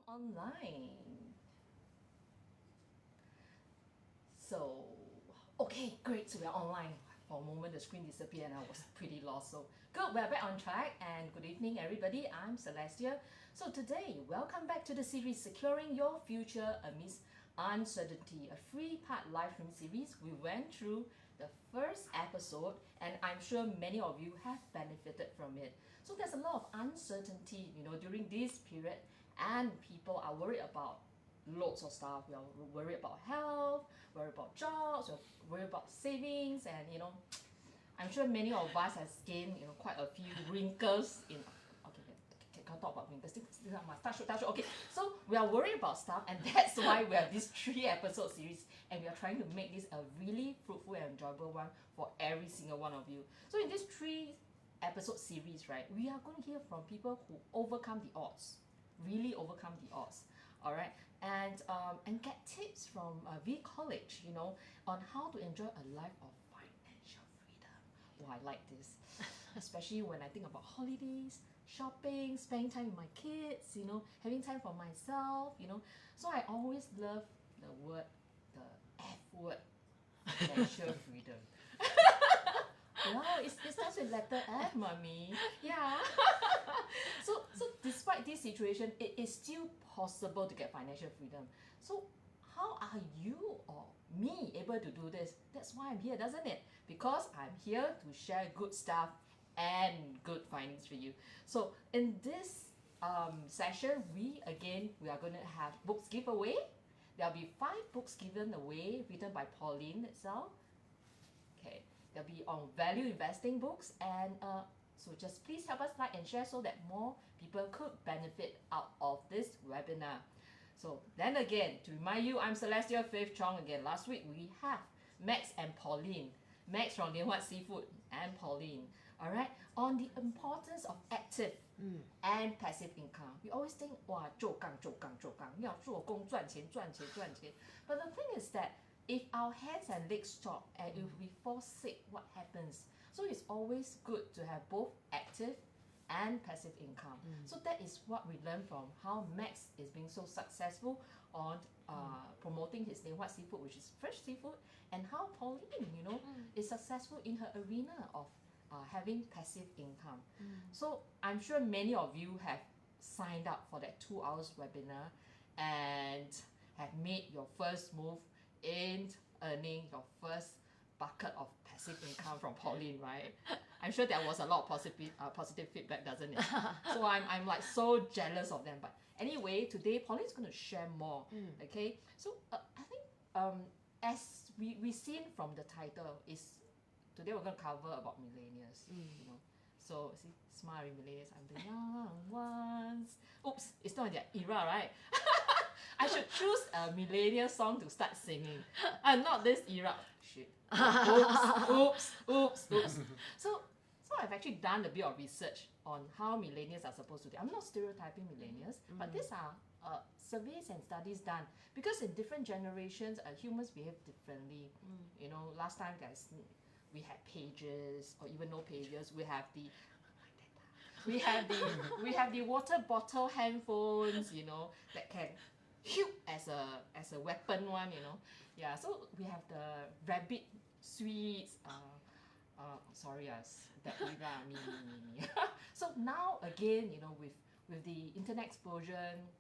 online. So, okay, great, so we're online. For a moment, the screen disappeared and I was pretty lost. So, good, we're back on track and good evening, everybody. I'm Celestia. So, today, welcome back to the series Securing Your Future Amidst Uncertainty, a three-part live stream series. We went through the first episode and I'm sure many of you have benefited from it. So, there's a lot of uncertainty, during this period, and people are worried about loads of stuff. We are worried about health, worried about jobs, we're worried about savings, and I'm sure many of us has gained quite a few wrinkles in. Okay, can't talk about wrinkles. This must touch. Okay, so we are worried about stuff, and that's why we have this 3-episode series, and we are trying to make this a really fruitful and enjoyable one for every single one of you. So in this 3-episode series, right, we are going to hear from people who overcome the odds, really overcome the odds. All right, and get tips from VI College, on how to enjoy a life of financial freedom. Oh, I like this, especially when I think about holidays, shopping, spending time with my kids, having time for myself, So I always love the F word, financial freedom. Wow, it starts with letter F, mommy. Yeah. So despite this situation, it is still possible to get financial freedom. So how are you or me able to do this? That's why I'm here, doesn't it? Because I'm here to share good stuff and good findings for you. So in this session, we are going to have books giveaway. There'll be 5 books given away written by Pauline itself. Okay. They'll be on value investing books, and so just please help us like and share so that more people could benefit out of this webinar. So then again, to remind you, I'm Celestia Faith Chong again. Last week we have Max and Pauline. Max from Lianhuat Seafood and Pauline. All right, on the importance of active and passive income. We always think, wow, 做杠，要做工赚钱。But the thing is that if our hands and legs stop and if we fall sick, what happens? So it's always good to have both active and passive income. So that is what we learned from how Max is being so successful on promoting his Lianhuat Seafood, which is fresh seafood, and how Pauline, is successful in her arena of having passive income. So I'm sure many of you have signed up for that 2 hours webinar and have made your first move in earning your first bucket of passive income from Pauline, right? I'm sure there was a lot of positive feedback, doesn't it? So I'm like so jealous of them. But anyway, today Pauline's going to share more. Okay, so I think as we seen from the title, is today we're going to cover about millennials. So see, smart millennials, I'm the young ones. Oops, it's not their era, right? I should choose a millennial song to start singing. Not this era. Shit. Oops. So I've actually done a bit of research on how millennials are supposed to do. I'm not stereotyping millennials, but these are surveys and studies done. Because in different generations, humans behave differently. Last time we had pages, or even no pages. We have the water bottle handphones, that can as a weapon one, Yeah, so we have the rabbit sweets. Sorry, that era, me. So now again, with the internet explosion,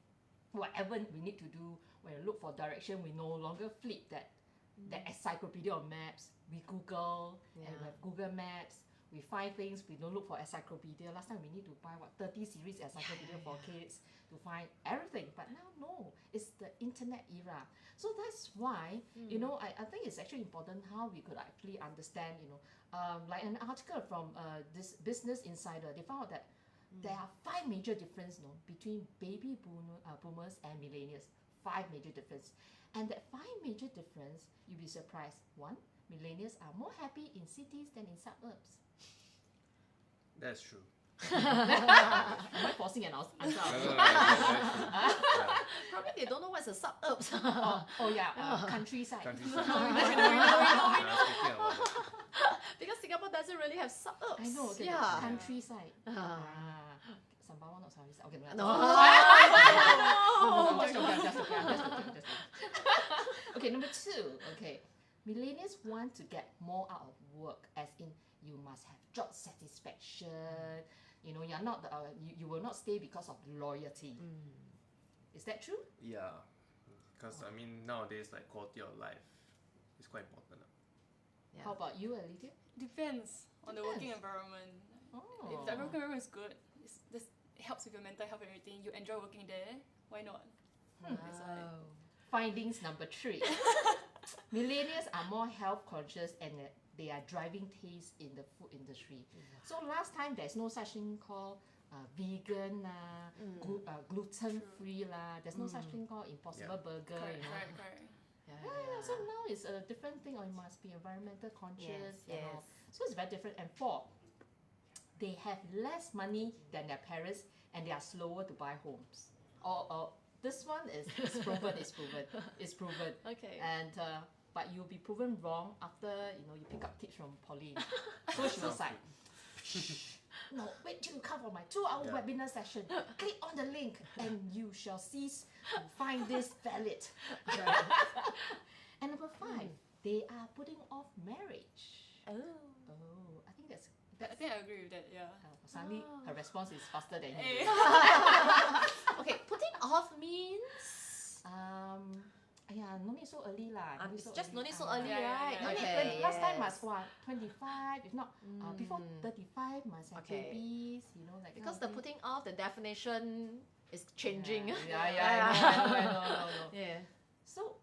whatever we need to do, when we look for direction, we no longer flip that encyclopedia of maps. We Google, and we have Google Maps. We find things, we don't look for encyclopedia. Last time we need to buy 30 series encyclopedia for kids to find everything. But now no, it's the internet era. So that's why, I think it's actually important how we could actually understand, like an article from this Business Insider, they found out that there are 5 major differences between baby boomers and millennials. 5 major differences. And that 5 major difference, you'll be surprised. 1, millennials are more happy in cities than in suburbs. That's true. Am I forcing an answer? Probably they don't know what's a suburbs. Countryside. We know. Because Singapore doesn't really have suburbs. I know, countryside. Sembawang not suburbs. Okay, no. Okay, number 2. Okay, millennials want to get more out of work, as in you must have job satisfaction. You know, you're not you will not stay because of loyalty. Is that true? Yeah, because I mean nowadays like quality of life is quite important. Yeah. How about you, Lydia? Depends on the working Depends. environment. Oh. If the working environment is good, it helps with your mental health and everything. You enjoy working there. Why not? That's why. Findings number 3. Millennials are more health conscious and they are driving taste in the food industry. So last time there's no such thing called vegan gluten free There's no such thing called impossible burger. Correct, You know? correct. Yeah, so now it's a different thing, or you must be environmental conscious and all. Yes. So it's very different. And 4, they have less money than their parents and they are slower to buy homes. Or this one is proven. It's proven. Okay. And but you'll be proven wrong after you pick up tips from Pauline. So she was like, no, wait till you come for my 2-hour webinar session. Click on the link and you shall cease to find this valid. And number 5, they are putting off marriage. Oh. I think that's I think I agree with that. Yeah. suddenly her response is faster than Hey. you. Okay, putting off means No need so early lah. it's just no need so early, Yeah, right? yeah, No need Okay. last time yes. must 25, if not before 35 must have Okay. babies, like Because that the kind of thing. putting off the definition is changing. Yeah, I know. Yeah. So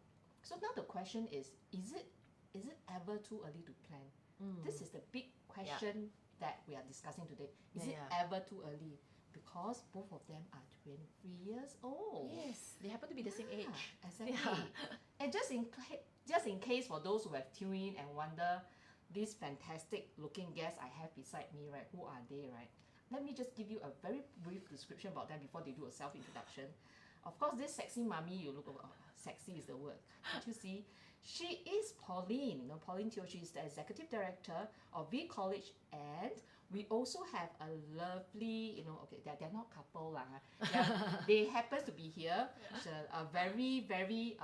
now the question is it ever too early to plan? This is the big question that we are discussing today. Is it ever too early? Because both of them are 23 years old. Yes, they happen to be the same age. Exactly. Yeah. And just in case for those who have tuned in and wonder, these fantastic looking guests I have beside me, right? Who are they, right? Let me just give you a very brief description about them before they do a self-introduction. Of course, this sexy mummy, you look over, sexy is the word. Can't you see? She is Pauline. Pauline Teo. She is the executive director of VI College, and we also have a lovely, they're not couple lah. They happen to be here. So a very, very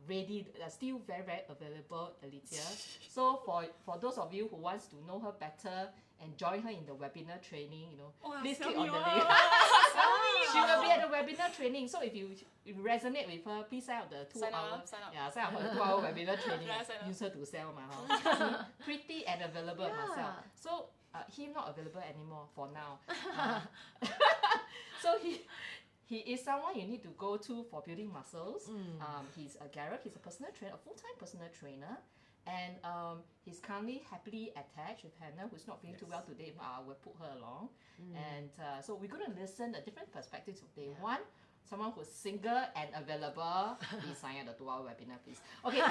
ready, still very, very available, Alicia. So for those of you who wants to know her better and join her in the webinar training, please click on the link. She will be at the webinar training. So if you resonate with her, please sign up the 2 Sign hour. up, sign up. Yeah, sign up for the 2-hour webinar training. Yeah, sign up. Use her to sell my pretty and available myself. So him not available anymore for now. So he is someone you need to go to for building muscles. He's a Gareth. He's a personal trainer, a full-time personal trainer. And he's currently happily attached with Hannah, who's not feeling too well today. If not, I will put her along. And so we're going to listen a different perspective today. One, someone who's single and available. Please sign up the 2-hour webinar, please. Okay.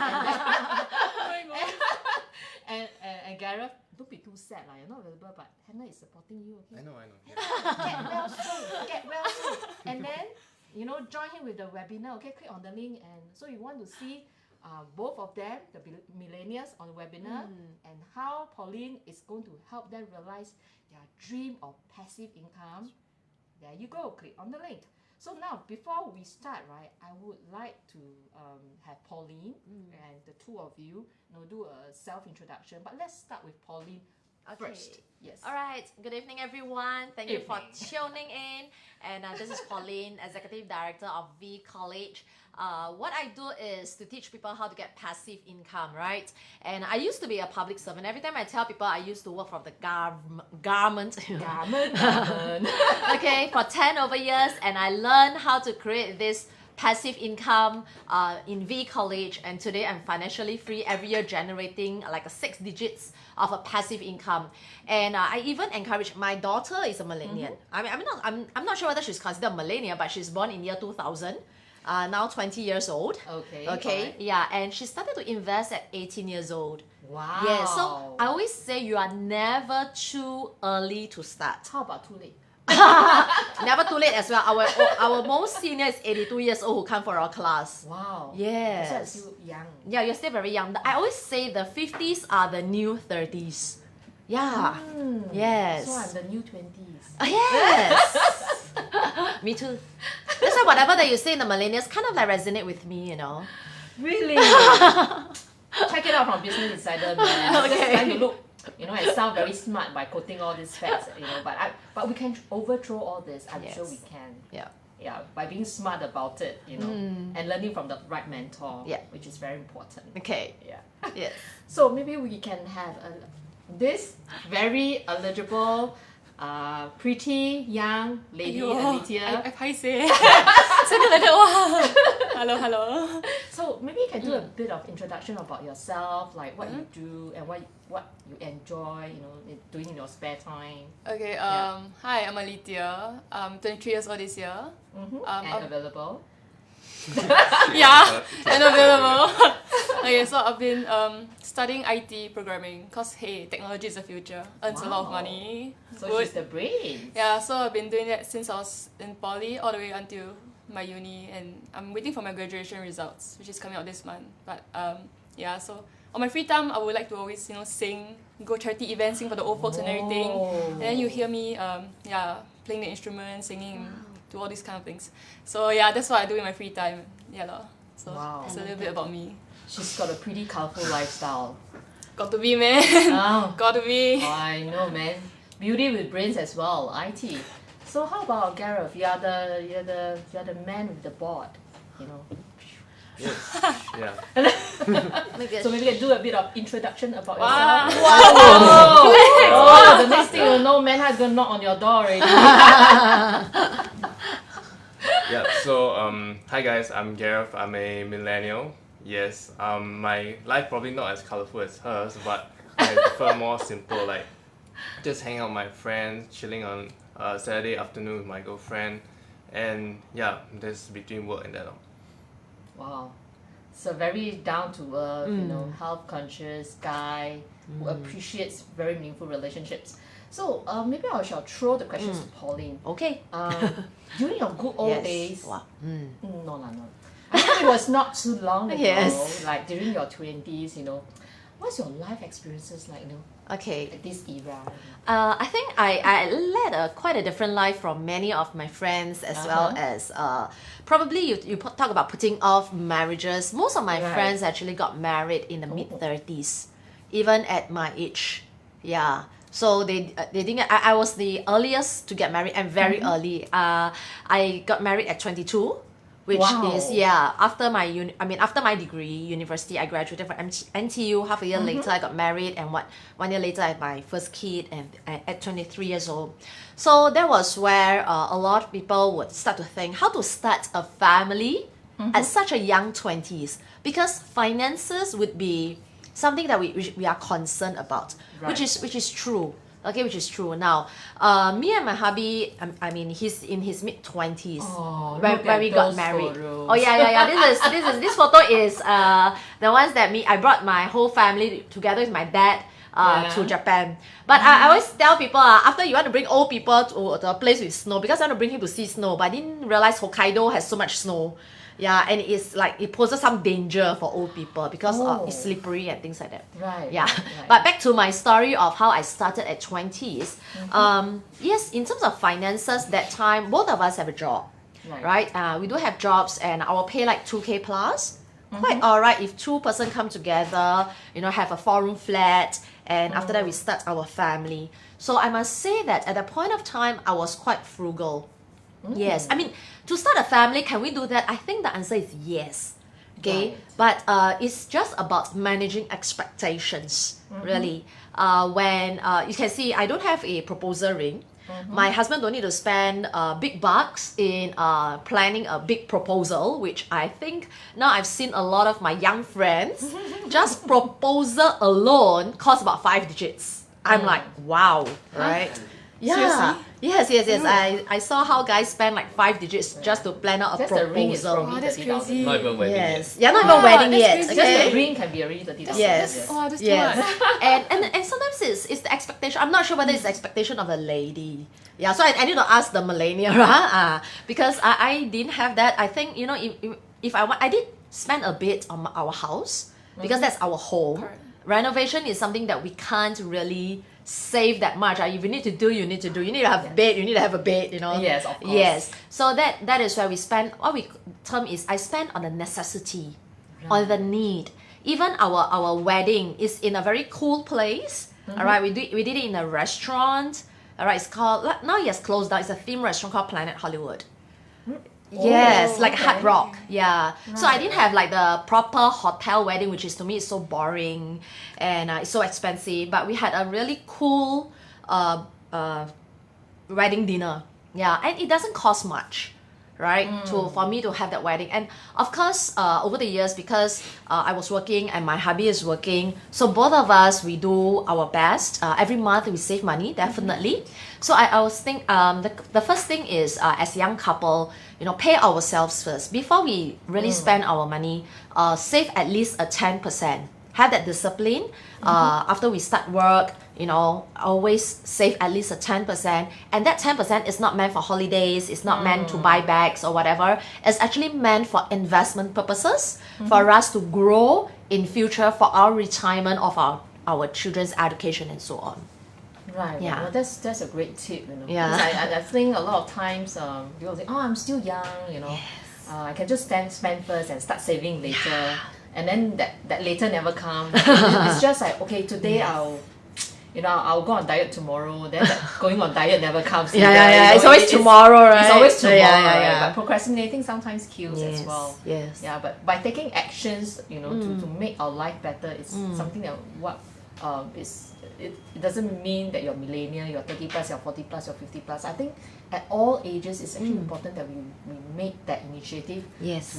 And Gareth, don't be too sad. You're not available, but Hannah is supporting you. Okay. I know. Get well soon. And then, join him with the webinar. Okay, click on the link. And so you want to see both of them, the millennials on the webinar, and how Pauline is going to help them realize their dream of passive income. There you go. Click on the link. So now, before we start, right, I would like to have Pauline and the two of you, do a self-introduction. But let's start with Pauline first. Yes. All right. Good evening, everyone. Thank you for Evening. tuning in. And this is Pauline, Executive Director of VI College. What I do is to teach people how to get passive income, right? And I used to be a public servant. Every time I tell people I used to work for the government. Okay, for 10 over years. And I learned how to create this passive income in VI College. And today I'm financially free, every year generating like 6 digits of a passive income. And I even encourage, my daughter is a millennial. I'm not sure whether she's considered a millennial, but she's born in year 2000. Now 20 years old. Okay. Okay. Yeah. And she started to invest at 18 years old. Wow. Yeah. So I always say you are never too early to start. How about too late? Never too late as well. Our most senior is 82 years old who come for our class. Wow. Yes. So I'm still young. Yeah, you're still very young. I always say the 50s are the new 30s. Yeah. Yes. So I'm the new 20s. Yes. Me too. That's why whatever that you say in the millennials kind of like resonate with me, Really? Check it out from Business Insider, man. Just trying to look, and sound very smart by quoting all these facts, but we can overthrow all this. I'm sure we can. Yeah. Yeah, by being smart about it, and learning from the right mentor, which is very important. Okay. Yeah. Yes. So maybe we can have this very eligible, pretty young lady, Alicia. I paiseh. Something like that. Wow. Hello. So maybe you can do a bit of introduction about yourself, like what you do and what you enjoy, doing in your spare time. Okay. Hi, I'm Alicia. I'm 23 years old this year. And available. Yeah, and available. Okay, so I've been studying IT programming because hey, technology is the future. Earns a lot of money. So Good. she's the brains. Yeah, so I've been doing that since I was in poly all the way until my uni, and I'm waiting for my graduation results, which is coming out this month. But yeah, so on my free time, I would like to always sing, go charity events, sing for the old folks and everything. And then you hear me playing the instrument, singing, do all these kind of things. So yeah, that's what I do in my free time. Yeah, lor. So that's a little bit about me. She's got a pretty colorful lifestyle. Got to be, man. Oh. Got to be. Oh, I know, man. Beauty with brains as well. IT. So how about Gareth? You're the man with the board. Yes. Yeah. So maybe you can do a bit of introduction about yourself. Wow. Oh, the next thing you know, man is gonna knock on your door already. Yeah. So hi guys, I'm Gareth. I'm a millennial. Yes. My life probably not as colorful as hers, but I prefer more simple, like just hang out with my friends, chilling on Saturday afternoon with my girlfriend, and yeah, just between work and that. Wow. So very down to earth, health conscious guy who appreciates very meaningful relationships. So maybe I shall throw the questions to Pauline. Okay. During your good old days, Wow. no. I think it was not too long ago, Yes. like during your 20s, what's your life experiences like, Okay. at this era? I think I led quite a different life from many of my friends, as well as probably you talk about putting off marriages. Most of my friends actually got married in the mid-30s, even at my age. Yeah. So they didn't. I was the earliest to get married, and very early. I got married at 22. Which is after my degree, university, I graduated from NTU. Half a year later, I got married, and 1 year later, I had my first kid, and at 23 years old. So that was where a lot of people would start to think how to start a family at such a young 20s, because finances would be something that we are concerned about, which is true. Okay, which is true. Now, me and my hubby, he's in his mid-20s when we got married. Photos. Oh yeah. This photo is the ones that I brought my whole family together with my dad to Japan. But I always tell people after you want to bring old people to a place with snow, because I want to bring him to see snow, but I didn't realize Hokkaido has so much snow. Yeah, and it's like it poses some danger for old people because it's slippery and things like that. Right. Yeah. Right. But back to my story of how I started at 20s. Yes, in terms of finances, that time both of us have a job. Right? We do have jobs, and our pay like 2K plus. Quite alright if two person come together, have a 4-room flat, and after that we start our family. So I must say that at the point of time I was quite frugal. Yes, to start a family, can we do that? I think the answer is yes. Okay, but it's just about managing expectations, really. When you can see, I don't have a proposal ring. My husband don't need to spend big bucks in planning a big proposal, which I think now I've seen a lot of my young friends. Just proposal alone costs about 5 digits. I'm like, wow, right? Yeah. Seriously? Yes. I saw how guys spend like 5 digits just to plan out a Just the ring is proposal. probably that's 30,000. crazy. Not even wedding yet. Yes. Yeah, not even wedding that's yet. crazy. Just Okay. the ring can be already 30,000. Yes. Oh, that's too Yes. much. and sometimes it's the expectation. I'm not sure whether it's the expectation of the lady. Yeah, so I need to ask the millennial, because I didn't have that. I think, if I want, I did spend a bit on our house because that's our home. Correct. Renovation is something that we can't really save that much. If you need to do, you need to do. You need to have a bed, you need to have a bed, Yes, of course. Yes. So that is where we spend, what we term is I spend on the necessity. or the need. Even our wedding is in a very cool place. All right, we did it in a restaurant. All right, it's called, now it has closed down. It's a theme restaurant called Planet Hollywood. Yes, like okay. Hard Rock. Yeah. So I Right. didn't have like the proper hotel wedding, which is to me is so boring and it's so expensive. But we had a really cool wedding dinner. Yeah, and it doesn't cost much, right? For me to have that wedding. And of course, over the years, because I was working and my hubby is working, so both of us, we do our best. Every month we save money, definitely. So I was think the first thing is as young couple, pay ourselves first before we really spend our money. Save at least a 10%. Have that discipline. After we start work, always save at least a 10%. And that 10% is not meant for holidays. It's not meant to buy bags or whatever. It's actually meant for investment purposes, for us to grow in future for our retirement of our children's education and so on. Right. Yeah. Well, that's a great tip. Yeah. Because I think a lot of times people think, I'm still young. I can just spend first and start saving later, and then that later never comes. It's just like, okay, today I'll go on diet tomorrow. Then that going on diet never comes. Yeah. It's always tomorrow, right? It's always tomorrow, Yeah. right? But procrastinating sometimes kills as well. Yes. Yeah, but by taking actions, to make our life better, it's something that it doesn't mean that you're millennial, you're 30 plus, you're 40 plus, you're 50 plus. I think at all ages, it's actually important that we make that initiative Yes.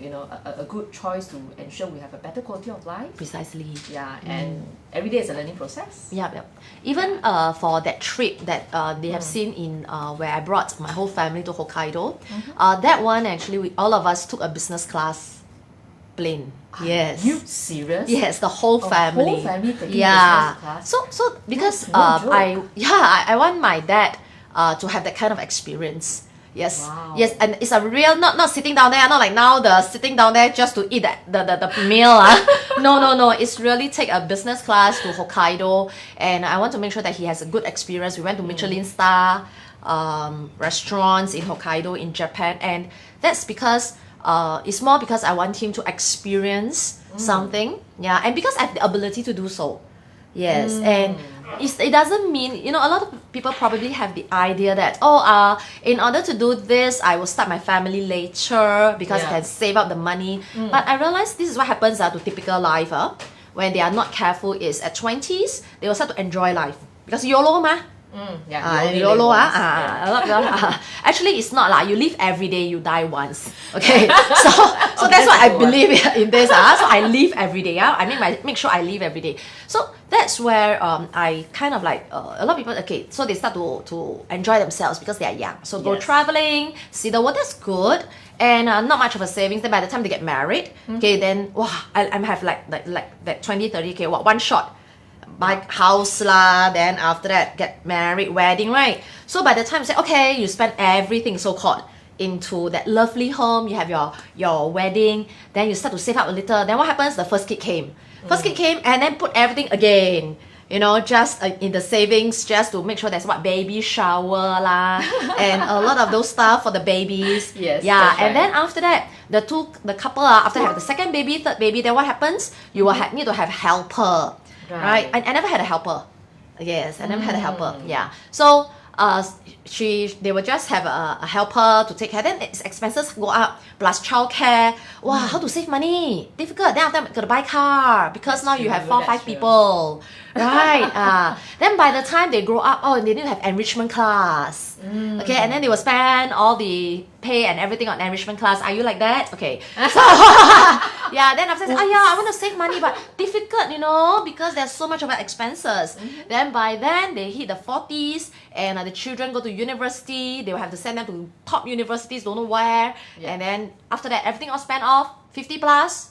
to, a good choice to ensure we have a better quality of life. Precisely. Yeah, and every day is a learning process. Yep. Even for that trip that they have seen in where I brought my whole family to Hokkaido, that one actually all of us took a business class plane. Yes. Are you serious? Yes, the whole family. Whole family taking Yeah. business class? So because That's no joke. I want my dad to have that kind of experience. Yes. Wow. Yes, and it's a real not sitting down there, not like now the sitting down there just to eat the meal. No. It's really take a business class to Hokkaido, and I want to make sure that he has a good experience. We went to Michelin star restaurants in Hokkaido in Japan, and that's because it's more because I want him to experience something. Yeah, and because I have the ability to do so. Yes, and it doesn't mean, a lot of people probably have the idea that, in order to do this, I will start my family later because I Yeah. can save up the money. But I realize this is what happens to typical life. When they are not careful is at 20s, they will start to enjoy life. Because YOLO ma. Yeah, you only YOLO live once. a lot of people, actually it's not like you live every day, you die once. Okay, so that's what I believe in this. So I live every day. I make sure I live every day. So that's where I kind of like a lot of people. Okay, so they start to enjoy themselves because they are young. So go Yes. traveling, see the world. That's good. And not much of a savings. Then by the time they get married, okay, then I have like that 20, 30K, one shot. Buy house lah, then after that get married, wedding, right? So by the time you say, okay, you spend everything so-called into that lovely home, you have your wedding, then you start to save up a little. Then what happens? The first kid came. And then put everything again. Just in the savings, just to make sure there's baby shower lah, and a lot of those stuff for the babies. Yes, Yeah, that's and right. then after that, the couple after have the second baby, third baby, then what happens? You will need to have helper. Right. I never had a helper. Yes, I never had a helper. Yeah. So they will just have a helper to take care. Then its expenses go up plus childcare. Wow, how to save money? Difficult. Then after that, gotta buy car because now you have 4, 5 that's true. people. Right. Then by the time they grow up, they need to have enrichment class. Okay, and then they will spend all the pay and everything on enrichment class. Are you like that? Okay. So yeah, then after that, I want to save money, but difficult, because there's so much of expenses. Then by then they hit the 40s and the children go to university. They will have to send them to top universities, don't know where. Yeah. And then after that, everything all spent off, 50 plus.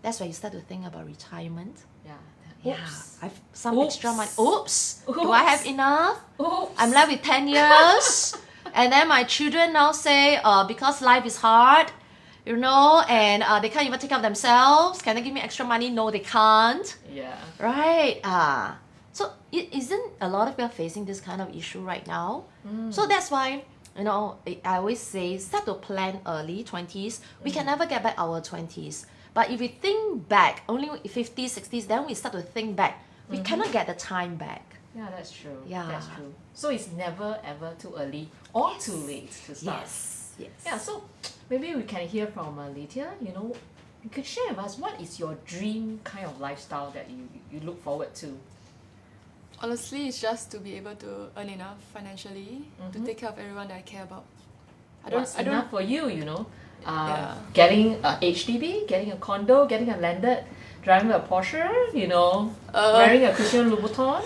That's where you start to think about retirement. Yeah. Oops. I've some Oops. extra money. Oops. Do I have enough? Oops. I'm left with 10 years. And then my children now say, because life is hard, and they can't even take care of themselves. Can they give me extra money? No, they can't. Yeah. Right? So isn't a lot of people facing this kind of issue right now? So that's why, I always say, start to plan early, 20s. We can never get back our 20s. But if we think back, only 50s, 60s, then we start to think back. We cannot get the time back. Yeah, that's true. Yeah. That's true. So it's never ever too early or too late to start. Yes. Yeah, so maybe we can hear from Lydia. You know, you could share with us what is your dream kind of lifestyle that you look forward to. Honestly, it's just to be able to earn enough financially to take care of everyone that I care about. What's enough for you? You know, Yeah. getting a HDB, getting a condo, getting a landed, driving a Porsche. You know, wearing a Christian Louboutin.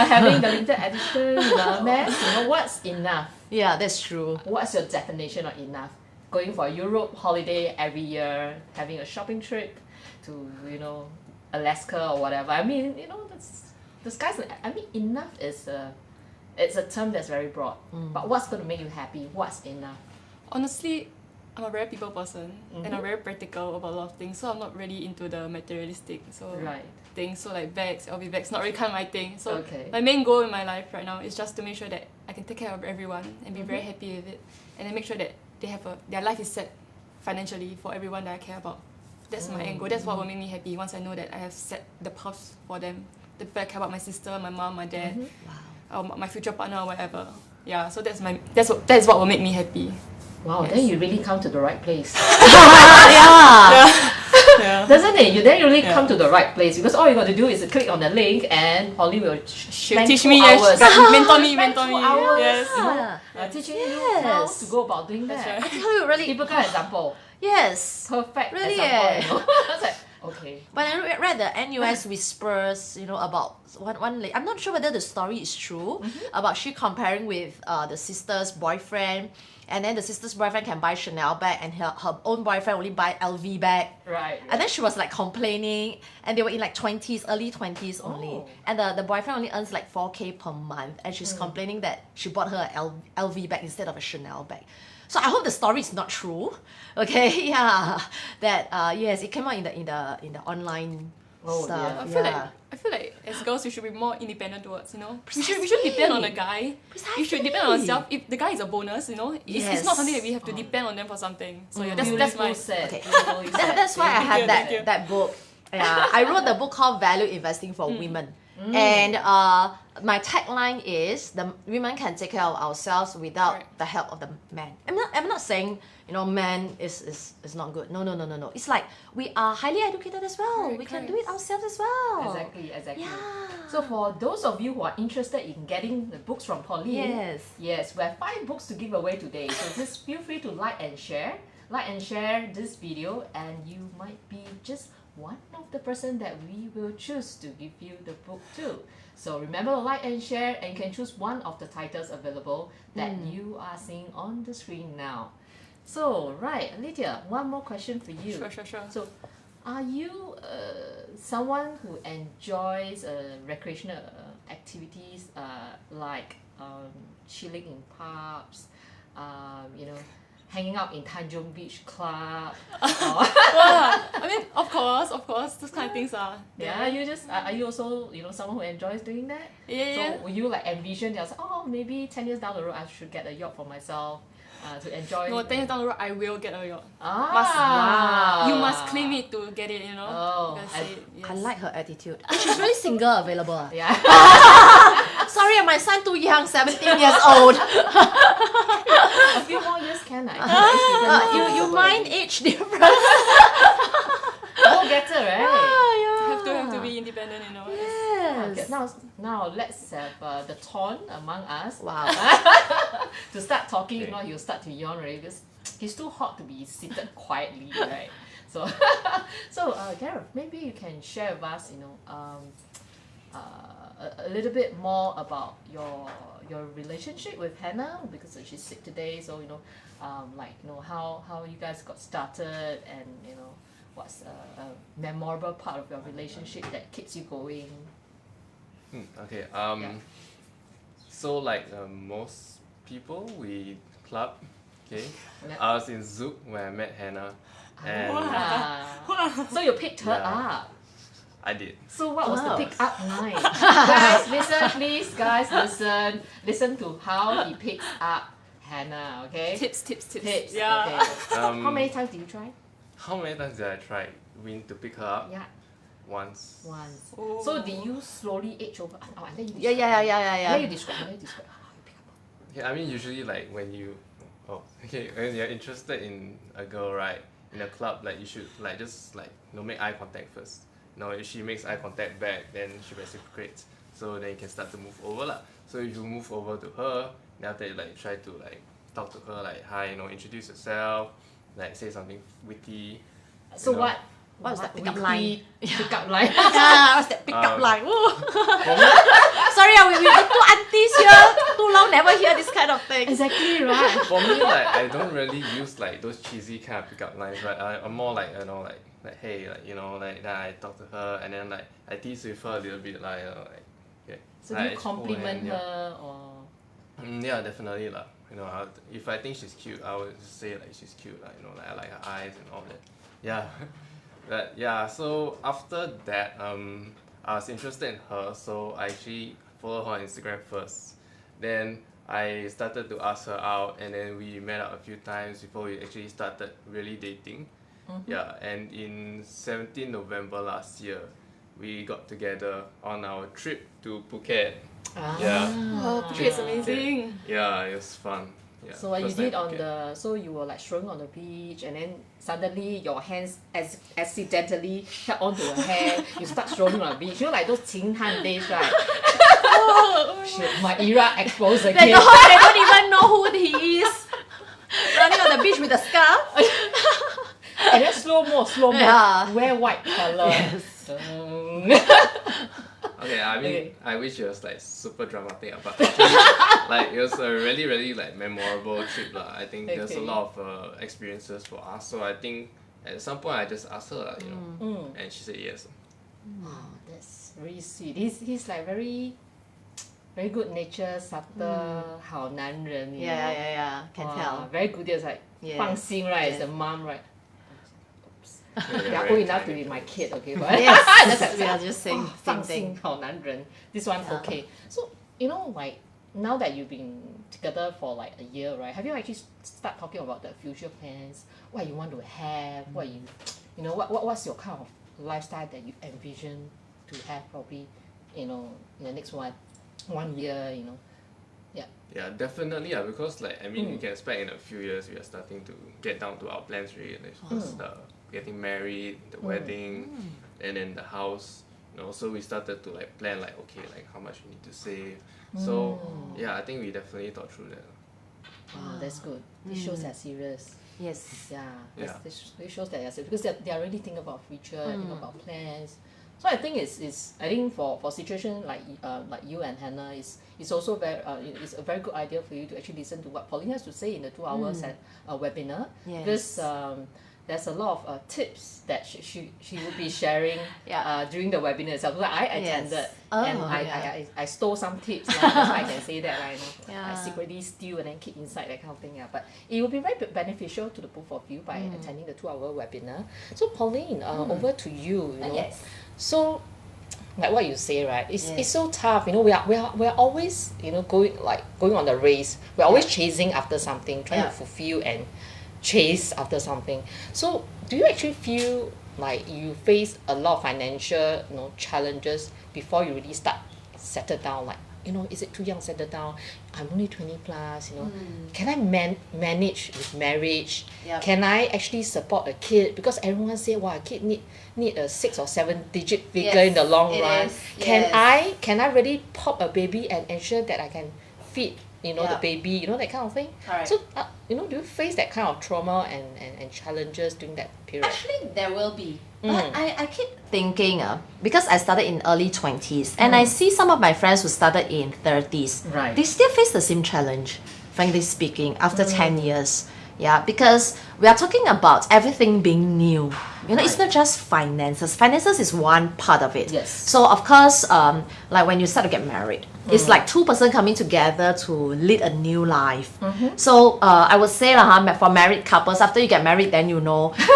Having the limited edition Hermes. You know, what's enough? Yeah, that's true. What's your definition of enough? Going for a Europe holiday every year, having a shopping trip to, you know, Alaska or whatever. I mean, you know, the sky's. I mean, enough is it's a term that's very broad. But what's going to make you happy? What's enough? Honestly, I'm a very people person and I'm very practical about a lot of things. So I'm not really into the materialistic Right. things. So like bags, LV bags, not really kind of my thing. So Okay. my main goal in my life right now is just to make sure that I can take care of everyone and be very happy with it, and then make sure that they have their life is set financially for everyone that I care about. That's my end goal. That's what will make me happy once I know that I have set the path for them. The people I care about, my sister, my mom, my dad, my future partner or whatever. Yeah, so that's what will make me happy. Wow, Yes. then you really come to the right place. Yeah. Doesn't it? You then really come to the right place because all you got to do is click on the link and Pauline will She'll spend teach 2 me, hours. mentor me. Spend 2 hours, Yes. you know, teaching you how to go about doing that. That's I tell you, really. Typical example. Yes. Perfect Really, example. You know? I was like, okay. When I read the NUS Whispers, you know, about one lady, I'm not sure whether the story is true, about she comparing with the sister's boyfriend, and then the sister's boyfriend can buy Chanel bag, and her own boyfriend only buy LV bag. Right. And then she was like complaining, and they were in like 20s, early 20s only. Oh. And the boyfriend only earns like 4K per month, and she's complaining that she bought her a LV bag instead of a Chanel bag. So I hope the story is not true. Okay, yeah. That yes, it came out in the online Oh, stuff. yeah. I feel like as girls we should be more independent towards, you know. We should depend on a guy. We should depend on ourselves. If the guy is a bonus, you know, it's not something that we have to depend on them for something. So yeah, that's my said. Okay. Beautifully said. That's why I Thank had you, thank you. that book. Yeah, I wrote the book called Value Investing for Women. And my tagline is the women can take care of ourselves without Correct. the help of the man. I'm not saying, you know, man is not good. No. It's like we are highly educated as well. Correct, we can do correct. it ourselves as well. Exactly. Yeah. So for those of you who are interested in getting the books from Pauline, Yes. we have 5 books to give away today. So just feel free to like and share this video, and you might be just one of the person that we will choose to give you the book to. So remember to like and share, and you can choose one of the titles available that you are seeing on the screen now. So right, Lydia, one more question for you. Sure. So, are you someone who enjoys recreational activities like chilling in pubs, you know, hanging out in Tanjung Beach Club? Wow. I mean, of course, those kind of things are. Yeah, are you also, you know, someone who enjoys doing that? Yeah. So will you like envision yourself? Oh, maybe 10 years down the road I should get a yacht for myself to enjoy. No, 10 years down the road, I will get a yacht. Ah, You must claim it to get it, you know. Oh, You gotta say it, yes. I like her attitude. She's really single available. Yeah. Sorry, my son too young, 17 years old. A few more years can I? You mind age difference? Go getter, right? Have to be independent, you know. Okay, Yes. now let's have the tone among us. Wow. To start talking, if not he'll start to yawn already because he's too hot to be seated quietly, right? So, Gareth, maybe you can share with us, you know, a little bit more about your relationship with Hannah, because she's sick today. So you know, like you know how you guys got started, and you know what's a memorable part of your relationship that keeps you going. Okay. Yeah. So like most people, we club. Okay. Yeah. I was in Zouk when I met Hannah, and So you picked her Yeah. up. I did. So what was Wow. the pick up line? Guys, listen, please. Guys, listen to how he picks up Hannah. Okay. Tips. Tips. Yeah. Okay. How many times did you try? how many times did I try to pick her up? Yeah. Once. Once. Oh. So did you slowly age over? Oh, I let you describe. Yeah. Let you describe. Let you describe. How you pick up? Yeah, I mean usually like when you're interested in a girl, right, in a club, like you should like just like make eye contact first. If she makes eye contact back, then she reciprocates. So then you can start to move over lah. So if you move over to her, then after you like try to like talk to her like hi, introduce yourself, like say something witty. So what? What's that pickup witty line? Pickup line. Yeah, what's that pickup line? Ooh. For me, Sorry, we the two aunties here too long never hear this kind of thing. Exactly right. for me like I don't really use like those cheesy kind of pickup lines, right? I'm more like like hey, like like then I talk to her and then like I tease with her a little bit like okay. So like, do you compliment yeah. her or? Yeah, definitely lah. If I think she's cute, I would just say like she's cute, like like I like her eyes and all that. Yeah, but yeah. So after that, I was interested in her, so I actually followed her on Instagram first. Then I started to ask her out, and then we met up a few times before we actually started really dating. Yeah, and in 17 November last year, we got together on our trip to Phuket. Yeah. Oh, Phuket is amazing. Yeah, it was fun. Yeah, So what you first time did on Phuket. so you were like strolling on the beach and then suddenly your hands accidentally held onto her hair. You start strolling on the beach. Like those 情探 days, right? Shit, my era exposed They again. don't even know who he is. Running on the beach with a scarf. And then slow mo. Yeah. Wear white color. Yes. Okay, I mean, Okay. I wish it was like super dramatic, but actually, like it was a really, really like memorable trip lah. I think there's a Okay. lot of experiences for us. So I think at some point I just asked her, and she said yes. Wow, that's really sweet. He's like very good nature, subtle, 好男人, you know. Yeah. Can Wow, tell. Very good. It's like Yes. 放心, right? As Yes. a mom, right? Yeah, They you're are very old enough to kind. be my kid, okay? But Yes, that's we are just saying oh, same 放 thing. 心好男人. This one Yeah. okay. So like now that you've been together for like a year, right? Have you actually start talking about the future plans? What you want to have? What what's your kind of lifestyle that you envision to have probably in the next one year? Yeah, definitely. Yeah, because like I mean, you can expect in a few years we are starting to get down to our plans really. Like first, getting married, the wedding, and then the house. So we started to like plan like okay, like how much we need to save. So yeah, I think we definitely thought through that. Wow, that's good. This shows they're serious. Yes. Yeah, Yeah. this shows that they're serious because they're really thinking about future, thinking about plans. So I think it's I think for situation like you and Hannah it's also very it's a very good idea for you to actually listen to what Pauline has to say in the 2 hours at webinar. Yes. Because there's a lot of tips that she will be sharing during the webinar itself. So I attended and I stole some tips. That's why I can say that right now. I Yeah. secretly steal and then keep inside that kind of thing. Yeah. But it will be very beneficial to the both of you by attending the 2-hour webinar. So Pauline, over to you. Yes. So like what you say, right? It's so tough. We're always going on the race. We're always chasing after something, trying to fulfill and chase after something. So do you actually feel like you face a lot of financial challenges before you really start settle down? Like is it too young to settle down? I'm only 20 plus. Can I manage with marriage? Yep. Can I actually support a kid? Because everyone say, wow, a kid need a 6 or 7 digit figure in the long it run. is. Can Yes. I really pop a baby and ensure that I can feed the Yeah. baby, that kind of thing? Correct. So do you face that kind of trauma and challenges during that period? Actually, there will be. But I keep thinking, because I started in early 20s, and I see some of my friends who started in 30s. Right. They still face the same challenge, frankly speaking, after 10 years. Yeah, because we are talking about everything being new. It's not just finances. Finances is one part of it. Yes. So of course, like when you start to get married, it's like two person coming together to lead a new life. So I would say for married couples, after you get married, then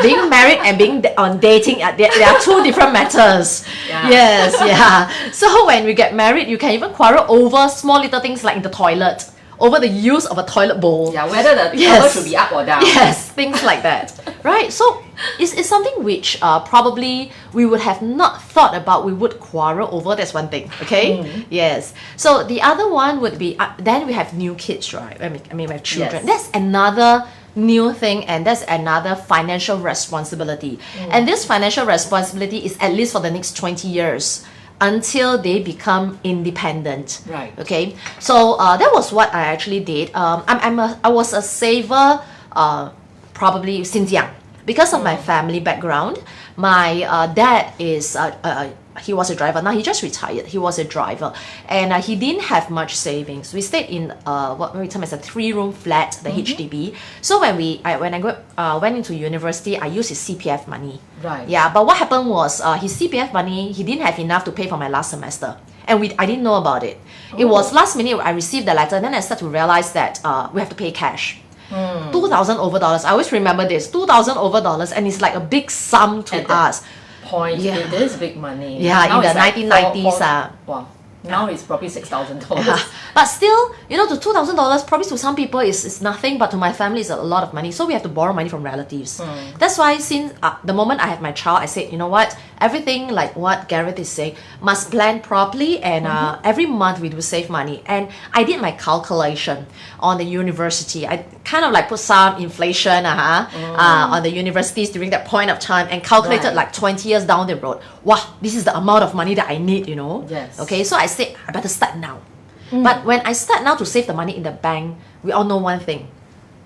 being married and being on dating, they are two different matters. Yeah. Yes, yeah. So when we get married, you can even quarrel over small little things like in the toilet, over the use of a toilet bowl. Yeah, whether the cover Yes. should be up or down. Yes, things like that, Right, so it's something which probably we would have not thought about. We would quarrel over. That's one thing, okay? Yes. So the other one would be then we have new kids, right? I mean we have children. Yes. That's another new thing, and that's another financial responsibility. And this financial responsibility is at least for the next 20 years until they become independent. Right. Okay. So that was what I actually did. I was a saver. Probably since young because of my family background. My dad is he was a driver. Now he just retired. He was a driver, and he didn't have much savings. We stayed in what we term as a 3-room flat, the HDB. So when I went into university, I used his CPF money. Right. Yeah, but what happened was his CPF money, he didn't have enough to pay for my last semester, and I didn't know about it. It was last minute I received the letter, and then I started to realize that we have to pay cash. 2,000 over dollars. I always remember this. 2,000 over dollars, and it's like a big sum to At that us. Point, Yeah. it is big money. Yeah, Now in the it's like 1990s. Wow. Now it's probably $6,000. Yeah. But still, you know, the $2,000 probably to some people is nothing, but to my family is a lot of money. So we have to borrow money from relatives. That's why since the moment I have my child, I said, you know what, everything like what Gareth is saying must plan properly, and every month we do save money. And I did my calculation on the university. I kind of like put some inflation on the universities during that point of time and calculated Right. like 20 years down the road. Wow, this is the amount of money that I need, you know. Yes. Okay, so I said I better start now. But when I start now to save the money in the bank, we all know one thing.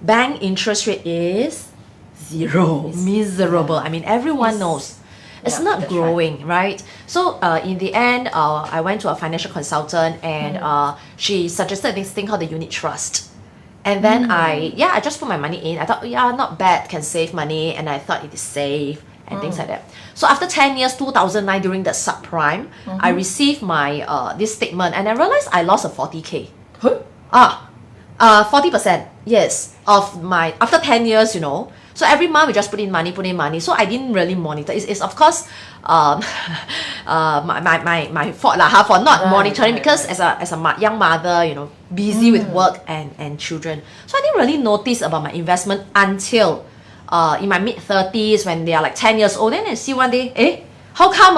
Bank interest rate is zero. Miserable. I mean, everyone knows. It's Yeah, not that's growing, right? So in the end, I went to a financial consultant, and she suggested this thing called the unit trust. And then I just put my money in. I thought, yeah, not bad, can save money, and I thought it is safe and things like that. So after 10 years, 2009, during the subprime, I received my this statement, and I realized I lost a 40K. Huh? 40%, yes, of my, after 10 years, you know. So every month we just put in money. So I didn't really monitor. It's of course my fault lah, for not monitoring, because as a young mother, you know, busy with work and children. So I didn't really notice about my investment until in my mid-30s, when they are like 10 years old. Then I see one day, how come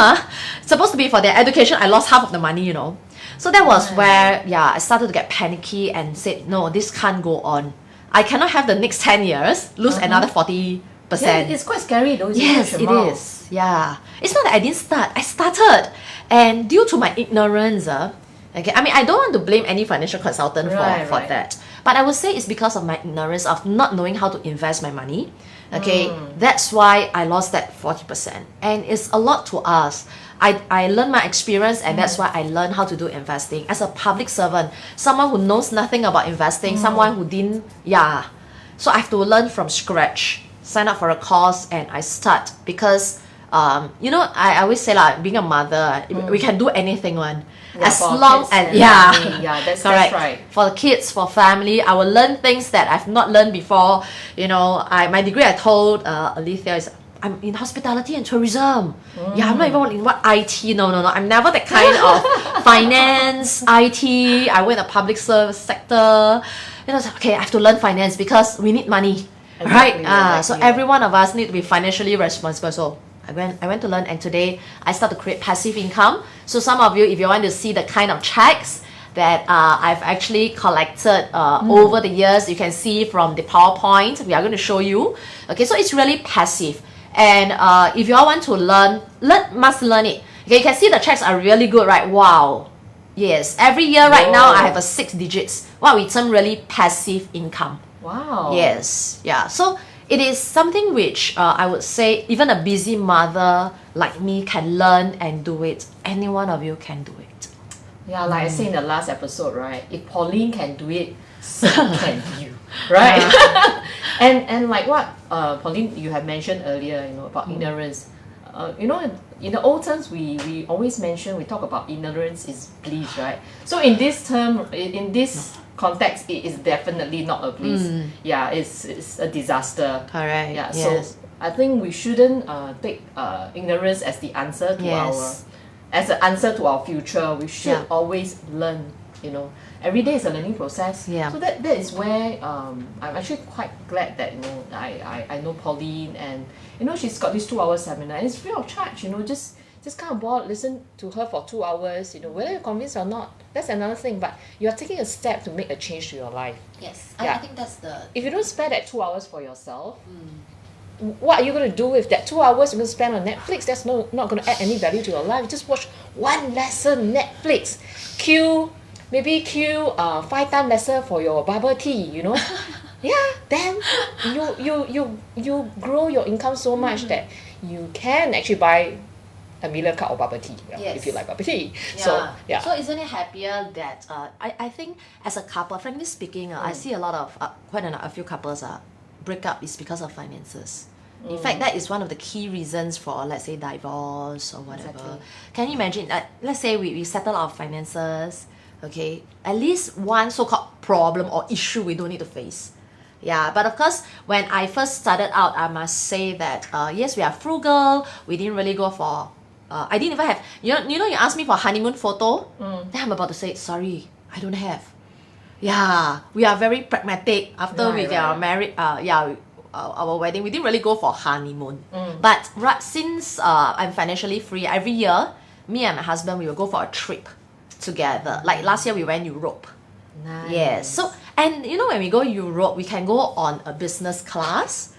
it's supposed to be for their education, I lost half of the money, you know. So that was where I started to get panicky and said, no, this can't go on. I cannot have the next 10 years lose another 40%. Yeah, it's quite scary though. Yes, it is. Yeah. It's not that I didn't start. I started. And due to my ignorance, okay, I mean, I don't want to blame any financial consultant for that. But I would say it's because of my ignorance of not knowing how to invest my money. Okay, that's why I lost that 40%. And it's a lot to us. I learned my experience, and that's why I learned how to do investing. As a public servant, someone who knows nothing about investing, someone who didn't, so I have to learn from scratch, sign up for a course, and I start. Because, you know, I always say like, being a mother, we can do anything one. As long as, that's correct. right. For the kids, for family, I will learn things that I've not learned before. You know, my degree, I told Alethea, is I'm in hospitality and tourism. I'm not even in what IT. No. I'm never that kind of finance, IT. I went in the public service sector. You know, okay, I have to learn finance because we need money, Exactly, right? So every one of us need to be financially responsible. So I went to learn, and today I start to create passive income. So some of you, if you want to see the kind of checks that I've actually collected over the years, you can see from the PowerPoint. We are going to show you. Okay, so it's really passive. And if you all want to must learn it. Okay, you can see the checks are really good, right? Wow. Yes, every year right now I have a 6 digits. What we term really passive income. Wow. Yes, yeah. So it is something which I would say even a busy mother like me can learn and do it. Any one of you can do it. Yeah, like I said in the last episode, right? If Pauline can do it, so can you, right? And like what Pauline, you have mentioned earlier, you know, about ignorance. You know, in the old terms, we always we talk about ignorance is bliss, right? So in this term, in this context, it is definitely not a bliss. Yeah, it's a disaster. Correct. Yeah, yes. so I think we shouldn't take ignorance as the answer to Yes. as an answer to our future. We should always learn every day is a learning process. Yeah. So that is where I'm actually quite glad that I know Pauline, and she's got this 2-hour seminar, and it's free of charge. Just kind of bored, listen to her for 2 hours. Whether you're convinced or not, that's another thing. But you are taking a step to make a change to your life. Yes, Yeah. I think that's the. If you don't spend that 2 hours for yourself, what are you going to do with that 2 hours you're going to spend on Netflix? That's not going to add any value to your life. Just watch one lesson Netflix. Maybe queue 5-time lesson for your bubble tea. Yeah, then you grow your income so much that you can actually buy a million cup of bubble tea, Yes. if you like bubble tea. Yeah. So yeah. So isn't it happier that I think as a couple, frankly speaking, I see a lot of a few couples break up is because of finances. In fact, that is one of the key reasons for, let's say, divorce or whatever. Exactly. Can you imagine? Let's say we settle our finances, okay? At least one so-called problem or issue we don't need to face. Yeah, but of course, when I first started out, I must say that yes, we are frugal. We didn't really go for. I didn't even have. You asked me for honeymoon photo. Then I'm about to say sorry, I don't have. Yeah, we are very pragmatic. After we get married, our wedding, we didn't really go for honeymoon. But since I'm financially free, every year, me and my husband, we will go for a trip together. Like last year, we went Europe. Nice. Yes. So, and when we go Europe, we can go on a business class,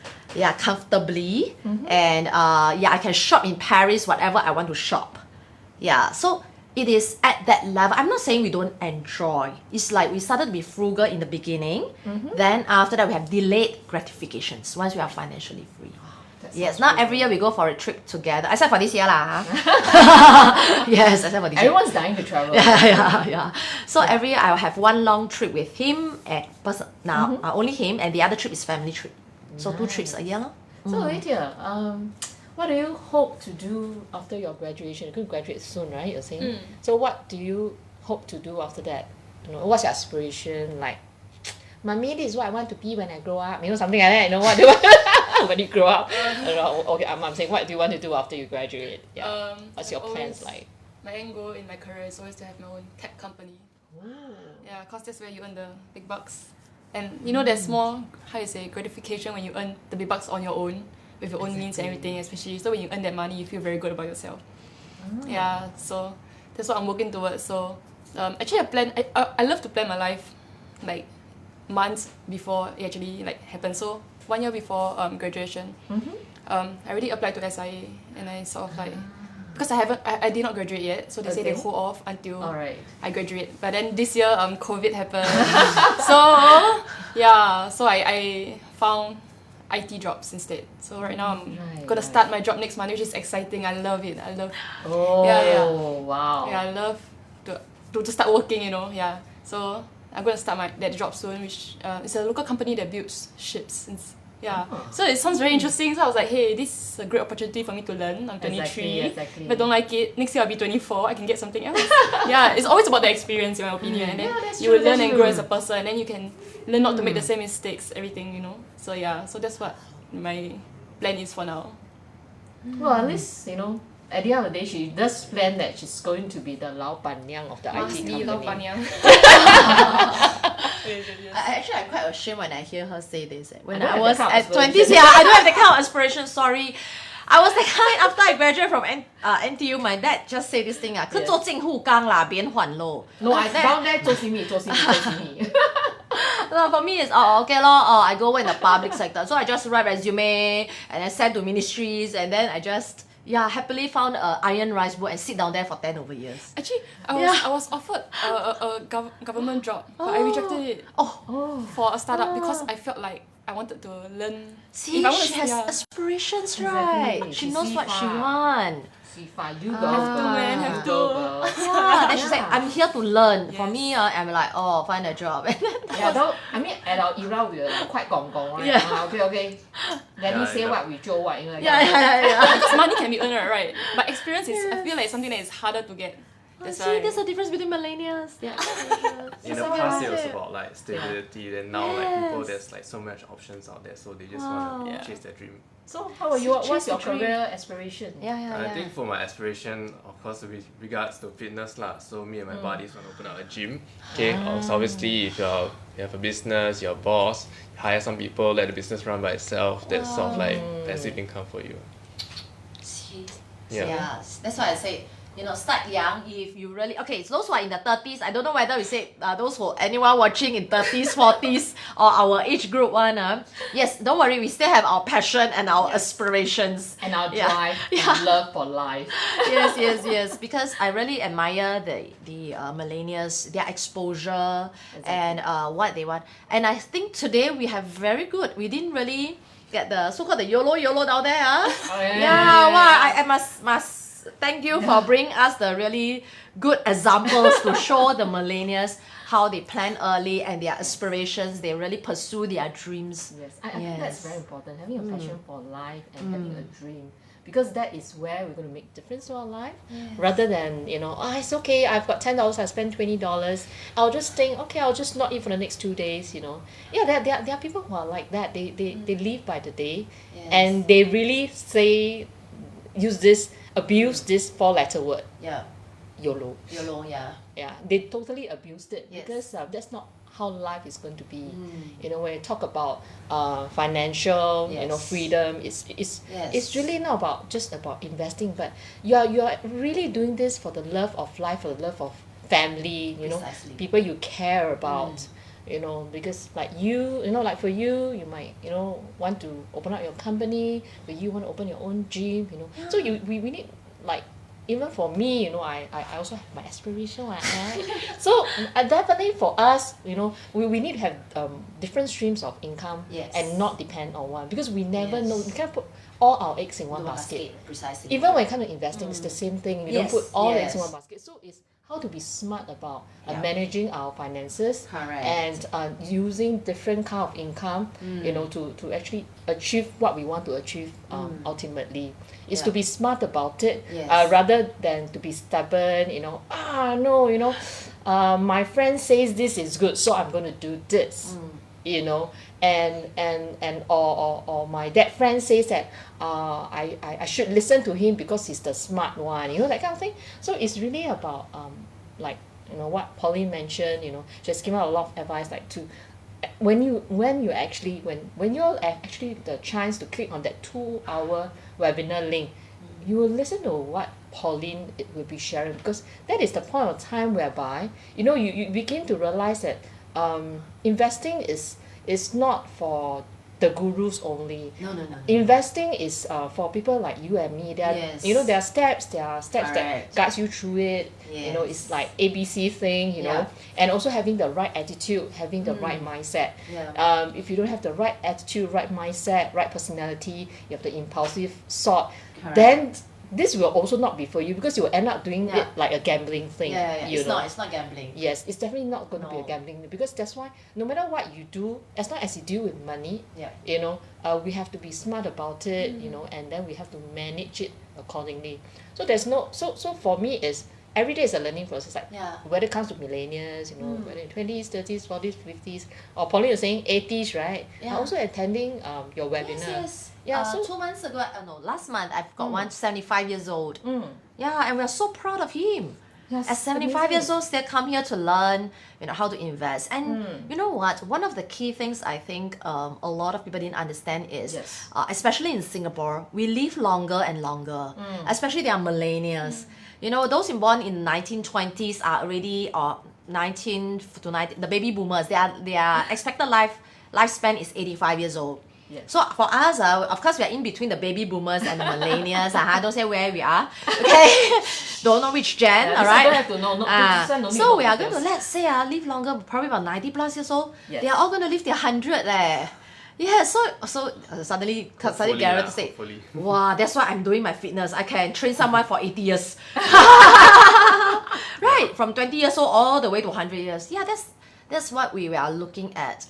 comfortably, and I can shop in Paris, whatever I want to shop. Yeah. So it is at that level. I'm not saying we don't enjoy. It's like we started to be frugal in the beginning. Then after that, we have delayed gratifications once we are financially free. Yes, now every year we go for a trip together, except for this year lah. Yes, except for this year. Everyone's dying to travel. Yeah. So every year I'll have one long trip with him now, only him, and the other trip is family trip. So 2 trips a year lor. So Lydia, what do you hope to do after your graduation? You're going to graduate soon, right? You're saying. So what do you hope to do after that? What's your aspiration? Like, Mommy, this is what I want to be when I grow up. Something like that. What do you want when you grow up? Okay, I'm saying, what do you want to do after you graduate? Yeah. What's your plans like? My end goal in my career is always to have my own tech company. Ooh. Yeah, because that's where you earn the big bucks. And there's more, gratification when you earn the big bucks on your own, with your own means and everything, especially. So when you earn that money, you feel very good about yourself. Yeah, so that's what I'm working towards. So actually I love to plan my life like months before it actually happens. So 1 year before graduation, I already applied to SIA, and I sort of because I did not graduate yet, so they say they hold off until I graduate. But then this year COVID happened, so I found IT jobs instead. So right now I'm gonna start my job next Monday, which is exciting. I love it. Oh, yeah. Wow. Yeah, I love to start working. Yeah. So I'm gonna start that job soon, which is a local company that builds ships. So it sounds very interesting. So I was like, hey, this is a great opportunity for me to learn. I'm 23. Exactly. If I don't like it, next year I'll be 24. I can get something else. Yeah, it's always about the experience, in my opinion. And then you will learn and grow as a person, and then you can learn not to make the same mistakes. Everything. So so that's what my plan is for now. Well, at least at the end of the day, she does plan that she's going to be the 老板娘 of the IT company. Actually, I'm quite ashamed when I hear her say this. When I I don't was have that at kind of 20s, I don't have that kind of aspiration. Sorry. I was the kind, after I graduated from NTU, my dad just say this thing, 去做政府工啦，免還咯. No, I found that 做 simi. No, for me it's okay I go in the public sector. So I just write resume and then send to ministries, and then I just happily found an iron rice bowl and sit down there for 10 over years. Actually, I was offered a government job, but I rejected it for a startup because I felt like I wanted to learn. See, she has aspirations, right? Exactly. She knows what she wants. Sifa, you go, have to. Yeah, and she's like, I'm here to learn. For me, I'm like, find a job. Though, I mean, at our era, we were quite gong, right? Yeah. Okay. Let me say what we do, what. Yeah. Because money can be earned, right? But experience is, I feel like something that is harder to get. That's See, why. there's a difference between millennials. Yeah. In the past, it was about like stability. Then now, like people, there's like so much options out there, so they just want Yeah. to chase their dream. So how are you? What's chase your the dream. career aspiration? Yeah. I think for my aspiration, of course, with regards to fitness lah. So me and my buddies want to open up a gym. Okay, so obviously if you have a business, you're a boss, hire some people, let the business run by itself. That's sort of like passive income for you. See, Yeah. that's why I say, start young. If you really so those who are in the 30s, I don't know whether we say those who anyone watching in 30s, 40s, or our age group one. Yes, don't worry, we still have our passion and our aspirations And our Yeah. drive Yeah. and love for life. yes. Because I really admire the millennials, their exposure and what they want. And I think today we have very good. We didn't really get the so-called the YOLO down there. Oh, Wow, I must thank you for bringing us the really good examples to show the millennials how they plan early and their aspirations. They really pursue their dreams. Yes, I think that's Yes. very important. Having a passion for life and having a dream, because that is where we're going to make difference to our life, rather than it's okay. I've got $10. I spend $20. I'll just think, okay, I'll just not eat for the next 2 days. Yeah, there are people who are like that. They live by the day, and they really abuse this 4-letter word, Yeah, YOLO. YOLO, yeah. Yeah, they totally abused it Yes. because that's not how life is going to be. When you talk about financial, Yes. freedom, it's really not about just about investing, but you are really doing this for the love of life, for the love of family. Precisely. People you care about. Because like like for you, you might want to open up your company, but you want to open your own gym. So we need, like, even for me, I also have my aspiration. So definitely for us, we need to have different streams of income, Yes. and not depend on one, because we never Yes. know. We can't put all our eggs in one One basket. precisely. Even when it comes to investing, it's the same thing. We don't Yes, put all the eggs in yes. one basket. So it's how to be smart about Yeah. managing our finances, Correct. and using different kind of income, to actually achieve what we want to achieve ultimately. Is to Yeah. be smart about it, Yes. rather than to be stubborn. No, my friend says this is good, so I'm going to do this. Or my dad friend says that I should listen to him because he's the smart one, that kind of thing. So it's really about what Pauline mentioned, just give out a lot of advice, like to when you're actually the chance to click on that 2-hour webinar link, you will listen to what Pauline will be sharing, because that is the point of time whereby you begin to realize that investing is not for the gurus only. No. Investing is for people like you and me. There are, there are steps that Correct. guides you through it. Yes. It's like ABC thing, Yeah. and also having the right attitude, having the right mindset. Yeah. If you don't have the right attitude, right mindset, right personality, you have the impulsive sort, Correct. then this will also not be for you, because you will end up doing Yeah. it like a gambling thing. Yeah. you It's know. not gambling. Yes, it's definitely not going to be a No. gambling, because that's why no matter what you do, as long as you deal with money, Yeah. we have to be smart about it, and then we have to manage it accordingly. So there's no so for me is every day is a learning process. Like Yeah. whether it comes to millennials, whether in 20s, 30s, 40s, 50s, or Pauline was saying 80s, right? Yeah. I'm also attending your webinar. Yes. Yeah, so 2 months ago, last month, I've got one 75 years old. Mm. Yeah, and we're so proud of him. Yes, At 75 amazing. years old, still come here to learn, how to invest. And you know what? One of the key things I think a lot of people didn't understand is, Yes. especially in Singapore, we live longer and longer. Especially they are millennials. Those born in 1920s are already 19 to 90. The baby boomers, their expected lifespan is 85 years old. Yes. So for us, of course, we are in between the baby boomers and the millennials. Don't say where we are. Okay, don't know which gen. Yeah, all this right. don't have to know, no, this one no need So to we know are going to because- let's say live longer, probably about 90 plus years old. Yes. They are all going to live their 100 leh. Yeah, so suddenly Hopefully Gareth lah, said, hopefully. wow, that's why I'm doing my fitness. I can train someone for 80 years. Right, from 20 years old all the way to 100 years. Yeah, that's what we are looking at,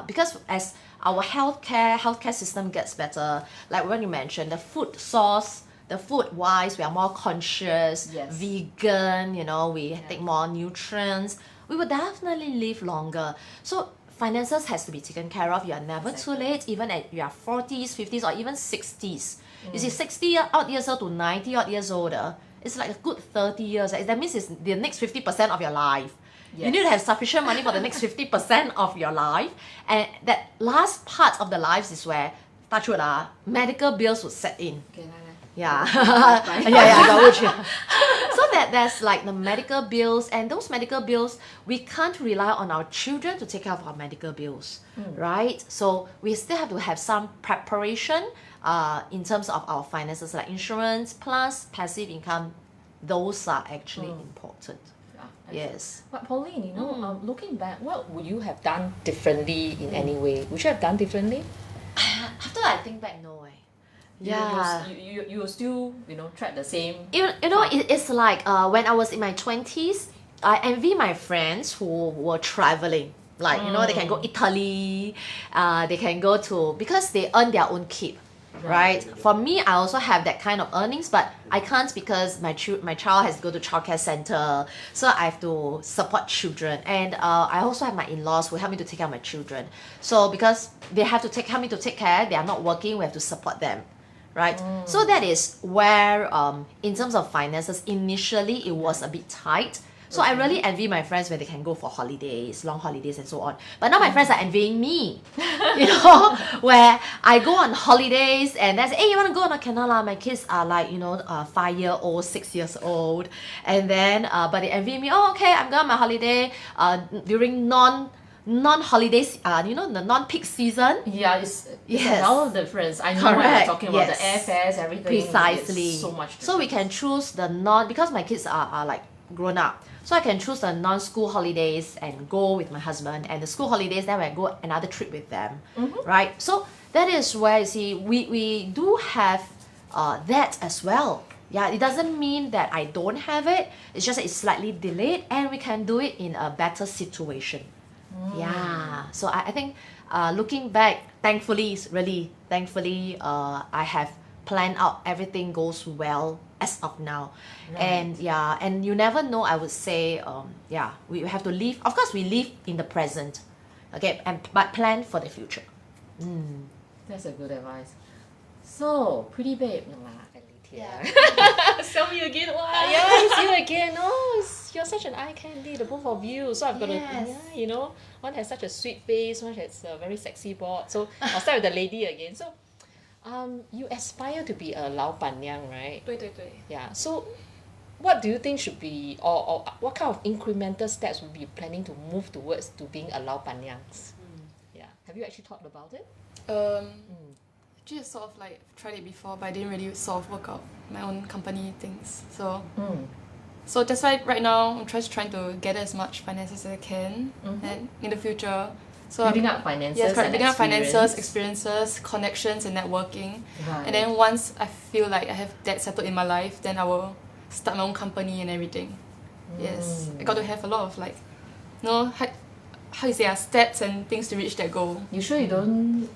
because as our healthcare system gets better, like when you mentioned, the food source the food wise, we are more conscious, Yes. vegan, we take more nutrients, we will definitely live longer. So finances has to be taken care of. You are never too Exactly. late, even at your 40s, 50s, or even 60s. You see, 60 odd years old to 90 odd years older, it's like a good 30 years. That means it's the next 50% of your life. You need to have sufficient money for the next 50% of your life. And that last part of the lives is where, touch wood, medical bills would set in. Okay, Yeah. Right. yeah, gauge. So that there's like the medical bills, and those medical bills, we can't rely on our children to take care of our medical bills, right? So we still have to have some preparation in terms of our finances, like insurance plus passive income. Those are actually important. Yes. But Pauline, looking back, what would you have done differently in any way? Would you have done differently? After I think back, no way. Yeah. You will still, track the same. It's like when I was in my 20s, I envy my friends who were traveling. Like, they can go Italy, they can go to, because they earn their own keep, right? For me, I also have that kind of earnings, but I can't because my child has to go to childcare center, so I have to support children. And I also have my in-laws who help me to take care of my children. So because they have to help me to take care, they are not working, we have to support them. Right? So that is where, in terms of finances, initially it was a bit tight. So I really envy my friends when they can go for holidays, long holidays and so on. But now my friends are envying me, where I go on holidays and they say, hey, you want to go? No, cannot lah. My kids are like, 5-year-old, 6 years old. And then, but they envy me, oh, okay, I'm going on my holiday during non-holidays, the non-peak season. Yeah, it's Yes. another difference. I know what Correct. you're talking about, the Yes. airfares, everything. Precisely. It's so much So we can choose the because my kids are like grown up. So I can choose the non-school holidays and go with my husband, and the school holidays, then I go another trip with them. Right? So that is where, you see, we do have that as well. Yeah, it doesn't mean that I don't have it. It's just that it's slightly delayed, and we can do it in a better situation. Yeah. So I think looking back, thankfully, I have planned out everything goes well as of now. And and you never know, I would say, we have to live. Of course, we live in the present, okay, but plan for the future. That's a good advice. So, pretty babe. No, I need here. Sell me again. Wow. Yeah, it's you again. Oh, you're such an eye candy, the both of you. So I've got Yes. one has such a sweet face, one has a very sexy board. So I'll start with the lady again. So, you aspire to be a 老板娘, right? 对对对 Yeah. So, what do you think should be, or what kind of incremental steps would be planning to move towards to being a 老板娘? Yeah. Have you actually thought about it? Actually, I sort of like tried it before, but I didn't really sort of work out my own company things. So that's why right now I'm just trying to gather as much finances as I can, and in the future. So Building up finances. yes, correct. and Building up finances, experience. experiences, connections, and networking. Right. And then once I feel like I have that settled in my life, then I will start my own company and everything. Yes, I got to have a lot of like, how you say, steps and things to reach that goal. You sure you don't,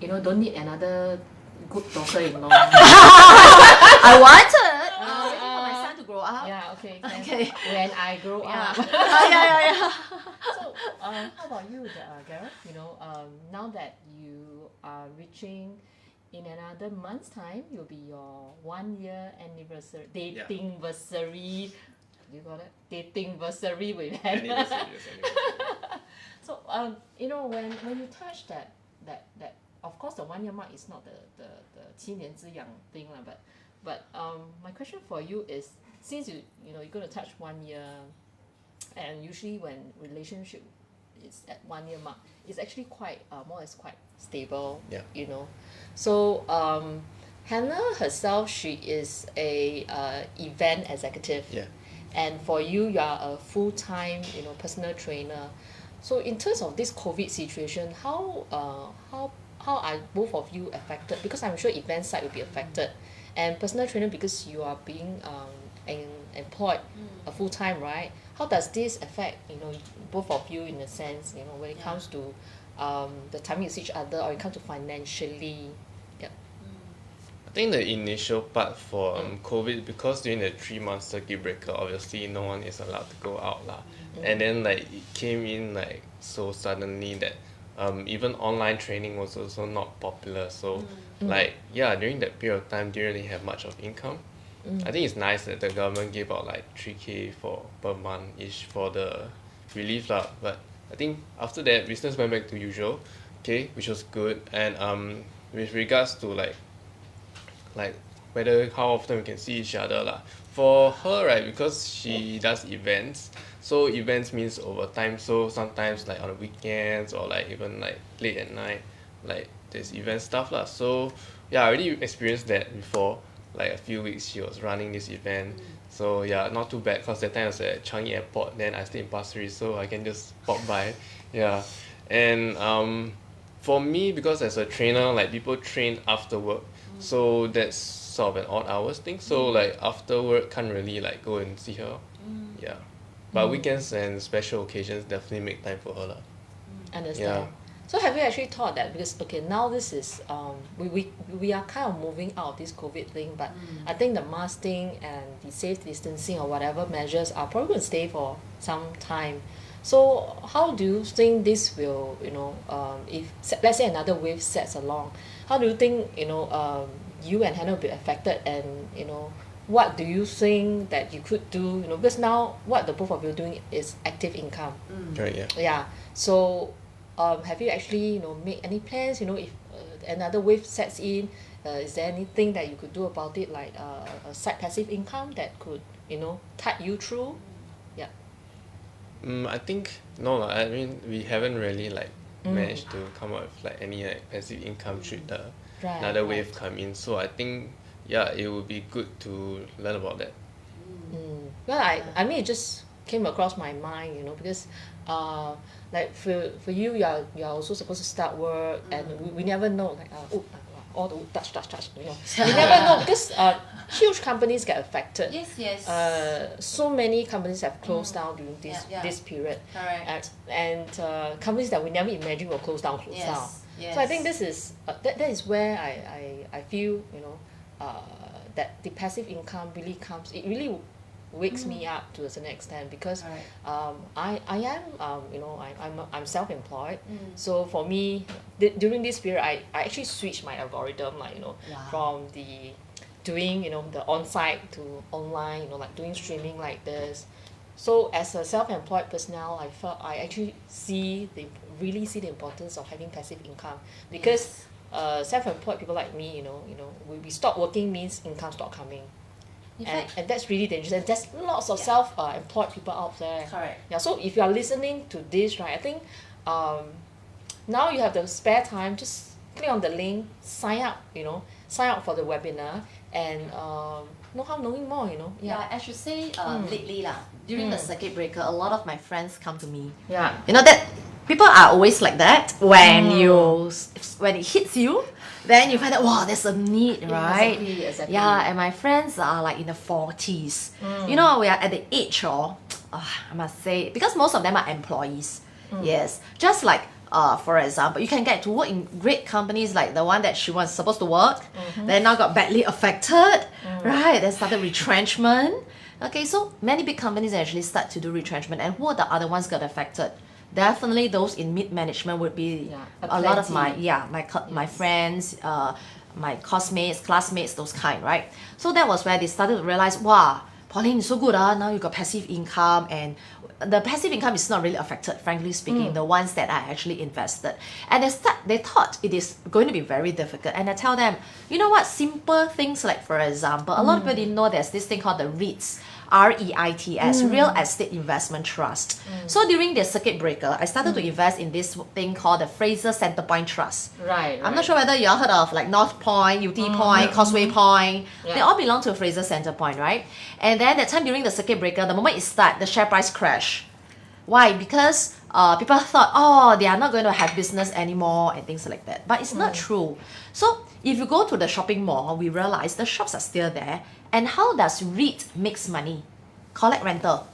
don't need another good daughter-in-law? I wanted. Waiting for my son to grow up. Yeah, okay. Okay. When I grow up. Yeah. So, how about you, Gareth? Now that you are reaching, in another month's time, you'll be your 1-year anniversary, dating-versary. Do you call it? Dating-versary with Hannah. Anniversary, yes, anniversary. So, when you touch that, of course, the 1-year mark is not the 7年之痒 thing lah, but my question for you is, since you're going to touch 1 year, and usually when relationship is at 1-year mark, it's actually quite more or less quite stable. Yeah. So Hannah herself, she is a event executive. Yeah. And for you, you are a full-time, personal trainer. So in terms of this COVID situation, how are both of you affected? Because I'm sure event side will be affected, and personal trainer because you are being employed a full-time, right? How does this affect both of you in a sense, when it comes to the timing you see each other, or it comes to financially? Yeah. I think the initial part for COVID, because during the 3 month circuit breaker, obviously no one is allowed to go out lah. And then like it came in like so suddenly that even online training was also not popular. So like yeah, during that period of time, didn't really have much of income. I think it's nice that the government gave out like 3K for per month ish for the relief lah. But I think after that business went back to usual, okay, which was good. And with regards to like whether how often we can see each other lah. For her right, because she does events, so events means overtime. So sometimes like on the weekends or like even like late at night, like there's event stuff lah. So yeah, I already experienced that before. Like a few weeks she was running this event. So yeah, not too bad because that time I was at Changi Airport. Then I stay in Pasir Ris, so I can just pop by. Yeah, and for me, because as a trainer, like people train after work, so that's sort of an odd hours thing. So like after work, can't really like go and see her. Yeah, but weekends and special occasions definitely make time for her lah. Understand. Yeah. So have you actually thought that, because okay, now this is we are kind of moving out of this COVID thing, but I think the mask thing and the safe distancing or whatever measures are probably going to stay for some time. So how do you think this will, if let's say another wave sets along, how do you think, you and Hannah will be affected, and what do you think that you could do, because now what the both of you are doing is active income. Right. Yeah. Yeah. So have you actually made any plans, if another wave sets in, is there anything that you could do about it, like a side passive income that could tide you through? Yeah. I think no lah. I mean we haven't really like managed to come up with like any like passive income should the another wave come in. So I think yeah, it would be good to learn about that. Well, I mean it just came across my mind, because like for you, you're also supposed to start work, and we never know, like all the touch, you never know, because huge companies get affected. Yes. So many companies have closed down during this period. Correct. And companies that we never imagined will close down. Yes. So I think this is that is where I feel that the passive income really comes. It really wakes me up to a certain extent, because I am I'm self-employed. So for me, during this period, I actually switched my algorithm, from the doing the on-site to online, like doing streaming like this. So as a self-employed personnel, I felt I actually really see the importance of having passive income, because self-employed people like me, we stop working means income stop coming. And that's really dangerous. And there's lots of self-employed people out there. Correct. Yeah. So if you are listening to this, right, I think now you have the spare time. Just click on the link, sign up for the webinar, and know how knowing more. Yeah, I should say lately during the circuit breaker, a lot of my friends come to me. Yeah. That people are always like that when when it hits you. Then you find out, wow, there's a need, right? Exactly. Yeah, and my friends are like in the 40s. We are at the age of, I must say, because most of them are employees. Yes, just like, for example, you can get to work in great companies like the one that she was supposed to work, then now got badly affected, right? Then started retrenchment. Okay, so many big companies actually start to do retrenchment, and who are the other ones got affected? Definitely those in mid-management would be a lot of my friends, my classmates, those kind, right? So that was where they started to realize, wow, Pauline is so good, now you got passive income, and the passive income is not really affected, frankly speaking, the ones that I actually invested. And they thought it is going to be very difficult. And I tell them, you know what, simple things like, for example, a lot of people didn't know there's this thing called the REITs. REITs, Real Estate Investment Trust. So during the circuit breaker, I started to invest in this thing called the Fraser Centrepoint Trust. Right. I'm not sure whether you all heard of like North Point, UT Point, Causeway Point. They all belong to Fraser Centrepoint, right? And then that time during the circuit breaker, the moment it started, the share price crashed. Why? Because people thought, they are not going to have business anymore and things like that. But it's not true. So if you go to the shopping mall, we realize the shops are still there. And how does REIT makes money? Collect rental.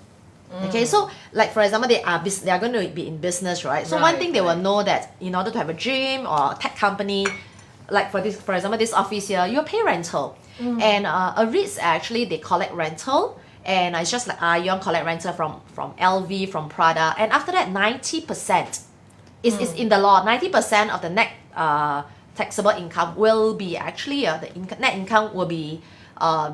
Okay, so like for example, they are going to be in business, right? So one thing they will know that in order to have a gym or tech company, like for example, this office here, you pay rental. And a REITs actually, they collect rental. And it's just like Ion collect rental from LV, from Prada. And after that, 90% is in the law. 90% of the net taxable income will be actually, net income will be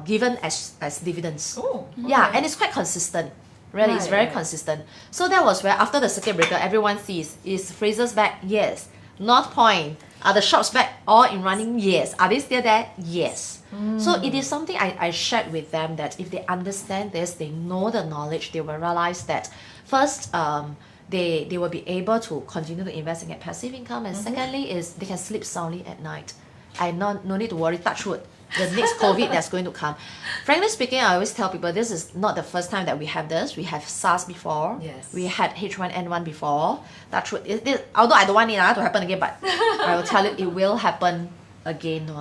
given as dividends. Oh, Yeah, okay. and it's quite consistent. Really, it's Right, very right. consistent. So that was where after the circuit breaker, everyone sees, is Fraser's back? Yes. North Point, are the shops back all in running? Yes. Are they still there? Yes. So it is something I shared with them, that if they understand this, they know the knowledge, they will realize that first, they will be able to continue to invest and get passive income, and secondly is they can sleep soundly at night. No need to worry, touch wood, the next COVID that's going to come. Frankly speaking, I always tell people this is not the first time that we have this. We have SARS before. Yes. We had H1N1 before. Touch wood. Although I don't want it to happen again, but I will tell you it will happen again.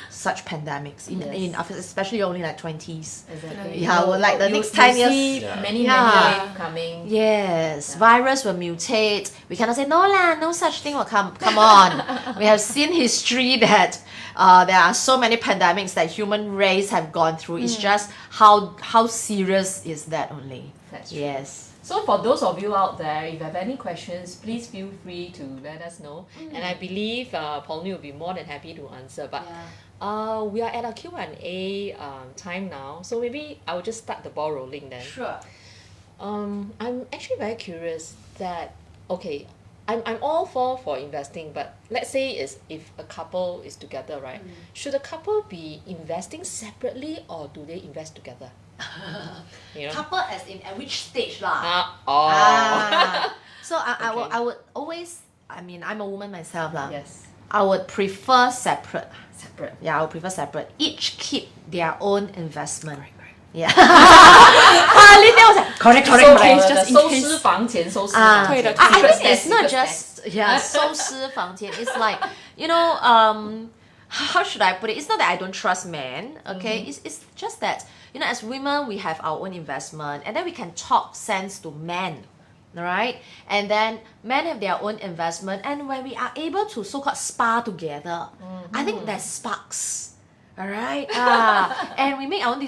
Such pandemics in especially only like 20s. Exactly. Yeah, well, like the next 10 years. See Yeah. many Yeah. waves coming. Yes, virus will mutate. We cannot say no lah, no such thing will come. Come on, we have seen history that there are so many pandemics that human race have gone through. It's just how serious is that only. That's true. Yes. So for those of you out there, if you have any questions, please feel free to let us know. And I believe Pauline will be more than happy to answer. But we are at a Q&A time now, so maybe I will just start the ball rolling then. Sure. I'm actually very curious that, okay, I'm all for investing, but let's say if a couple is together, right? Should a couple be investing separately or do they invest together? You know? Couple as in at which stage lah? So I would always, I mean, I'm a woman myself lah. Yes, I would prefer separate. separate. Yeah, I would prefer separate. Each keep their own investment. Yeah. correct. just in case. 收私房钱，收私 Ah, 房钱。 对的 I Secret think it's stash, not secret just stash. 收私房钱. It's like, you know, how should I put it? It's not that I don't trust men, okay? It's just that, you know, as women we have our own investment, and then we can talk sense to men. Right? And then men have their own investment, and when we are able to so-called spar together, I think that sparks. Alright? And we make our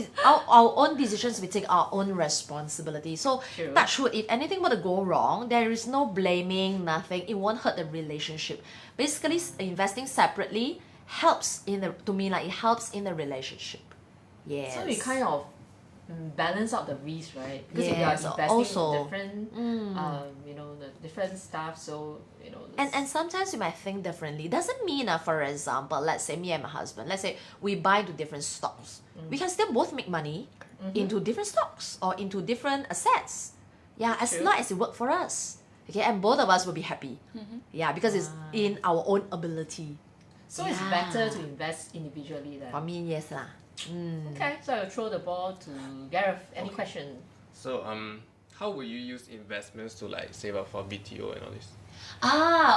own decisions, we take our own responsibility. So True. touch wood, if anything were to go wrong, there is no blaming, nothing. It won't hurt the relationship. Basically, investing separately helps to me, like it helps in the relationship. Yes. So you kind of balance out the risk, right? Because if you are Yes, investing also. in different, you know, the different stuff, so you know. And sometimes you might think differently. Doesn't mean, for example, let's say me and my husband, let's say we buy into different stocks. We can still both make money into different stocks or into different assets. Yeah, as True. long as it works for us. Okay, and both of us will be happy. Yeah, because it's in our own ability. So it's better to invest individually then. For me, yes lah. Okay, so I'll throw the ball to Gareth. Any question? So how will you use investments to like save up for BTO and all this?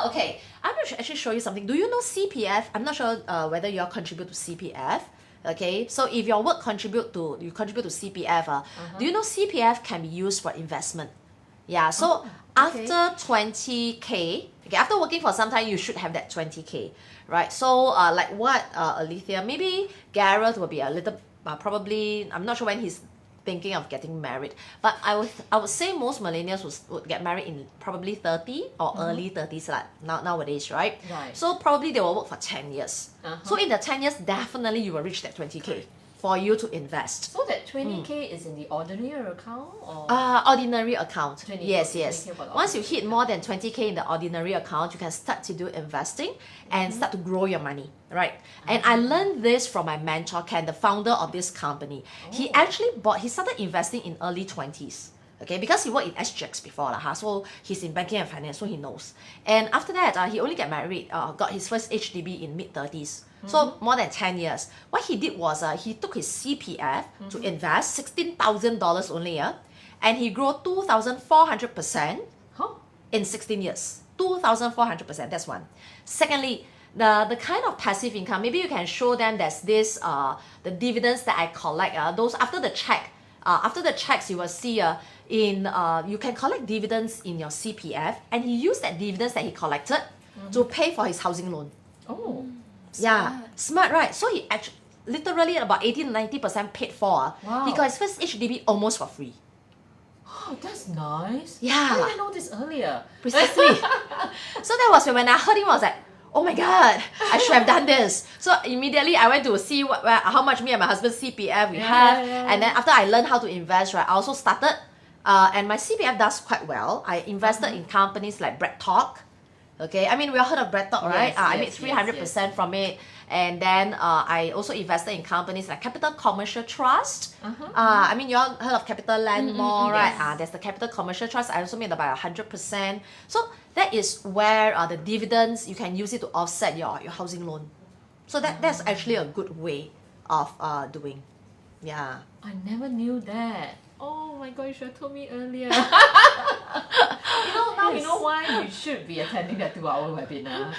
Okay. I'm going to actually show you something. Do you know CPF? I'm not sure whether you all contribute to CPF. Okay, so if your work contribute to CPF, do you know CPF can be used for investment? Yeah, so okay. after 20K, okay, after working for some time, you should have that 20K, right? So like what Alethea, maybe Gareth will be a little, probably, I'm not sure when he's thinking of getting married, but I would say most millennials would get married in probably 30 or early 30s like nowadays, right? Right. So probably they will work for 10 years. So in the 10 years, definitely you will reach that 20K for you to invest. So that 20K is in the ordinary account or? Ordinary account. 20K, Yes. 20K for the Once you ordinary hit more than 20K in the ordinary account, you can start to do investing and start to grow your money, right? And I learned this from my mentor, Ken, the founder of this company. He actually he started investing in early 20s. Okay, because he worked in SGX before, so he's in banking and finance, so he knows. And after that, he only got married, got his first HDB in mid-30s. So more than 10 years. What he did was he took his CPF to invest $16,000 only, and he grew 2,400% Huh? in 16 years. 2,400%, that's one. Secondly, the kind of passive income, maybe you can show them there's this, the dividends that I collect, those after the checks you will see you can collect dividends in your CPF, and he used that dividends that he collected to pay for his housing loan. Oh. Yeah, smart, right? So he actually literally about 80 to 90% paid for. Wow. He got his first HDB almost for free. Oh, that's nice. Yeah. Why did I know this earlier? Precisely. So that was when I heard him, I was like, oh my god, I should have done this. So immediately I went to see how much me and my husband's CPF we have. Yeah. And then after I learned how to invest, right, I also started, and my CPF does quite well. I invested in companies like Bread Talk. Okay, I mean, we all heard of Bread Talk, right? Yes, I made yes, 300% from it. And then I also invested in companies like Capital Commercial Trust. I mean, you all heard of Capital Land Mall, right? yes. There's the Capital Commercial Trust. I also made about 100%. So that is where the dividends, you can use it to offset your housing loan. So that's actually a good way of doing. Yeah. I never knew that. Oh my god, you should have told me earlier. Now you know why you should be attending that 2-hour webinar.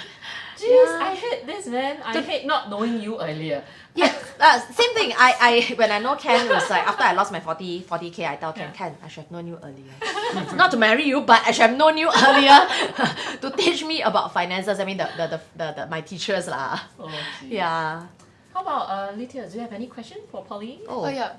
Jeez, I hate this, man. I hate not knowing you earlier. Yeah, same thing. I when I know Ken, it was like after I lost my 40K, I tell Ken, I should have known you earlier. Not to marry you, but I should have known you earlier to teach me about finances. I mean, the my teachers lah. Oh, geez. Yeah. How about Lydia? Do you have any question for Pauline? Oh yeah.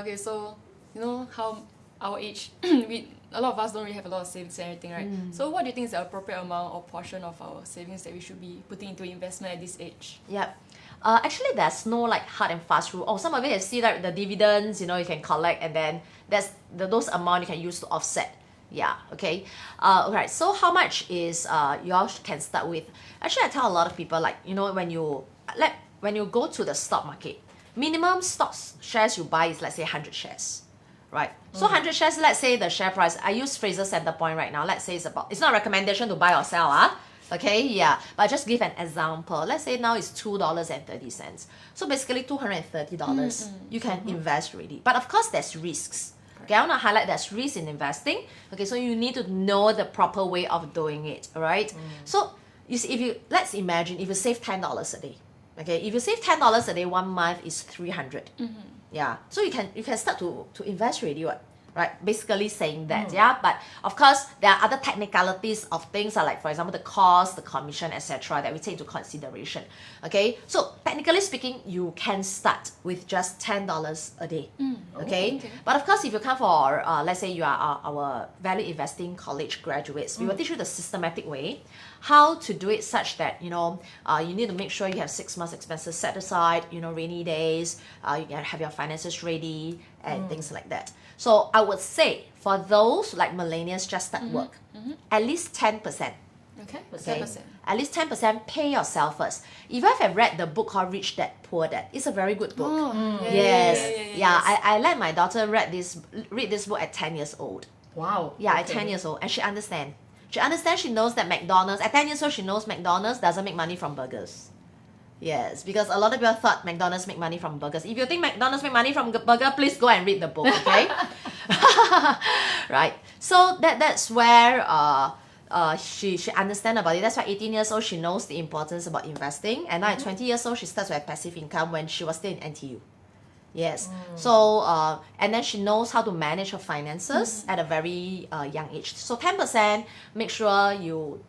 Okay, so you know how our age, a lot of us don't really have a lot of savings and everything, right? So what do you think is the appropriate amount or portion of our savings that we should be putting into investment at this age? Yep. Actually, there's no like hard and fast rule. Oh, some of it you see that the dividends, you can collect, and then there's those amount you can use to offset. Yeah. Okay. Alright. So how much is you all can start with? Actually, I tell a lot of people like when you go to the stock market, minimum stocks shares you buy is let's say 100 shares. Right, so 100 shares, let's say the share price, I use Fraser Center Point right now, let's say it's not a recommendation to buy or sell, okay, yeah, but just give an example. Let's say now it's $2.30. So basically $230 you can invest already. But of course there's risks. Okay, I want to highlight there's risk in investing. Okay, so you need to know the proper way of doing it, alright? So you see, let's imagine if you save $10 a day. Okay, if you save $10 a day, 1 month is 300. Yeah, so you can start to invest already, right? Basically saying that, yeah. But of course, there are other technicalities of things, like for example, the cost, the commission, etc., that we take into consideration. Okay, so technically speaking, you can start with just $10 a day. Okay, but of course, if you come for let's say you are our value investing college graduates, we will teach you the systematic way how to do it such that you need to make sure you have 6 months expenses set aside, rainy days, you can have your finances ready and things like that. So I would say for those like millennials just start work, at least 10%. Okay, Okay, 10%. at least 10% pay yourself first. If you have read the book called Rich Dad Poor Dad, it's a very good book. Yeah, Yeah, I let my daughter read this book at 10 years old. Wow. Yeah, okay. at 10 years old, and she understands. She knows that McDonald's, at 10 years old, she knows McDonald's doesn't make money from burgers. Yes, because a lot of people thought McDonald's make money from burgers. If you think McDonald's make money from burger, please go and read the book, okay? Right. So that's where she understands about it. That's why 18 years old, she knows the importance about investing. And now at 20 years old, she starts with passive income when she was still in NTU. Yes. So, and then she knows how to manage her finances at a very young age. So 10%, make sure you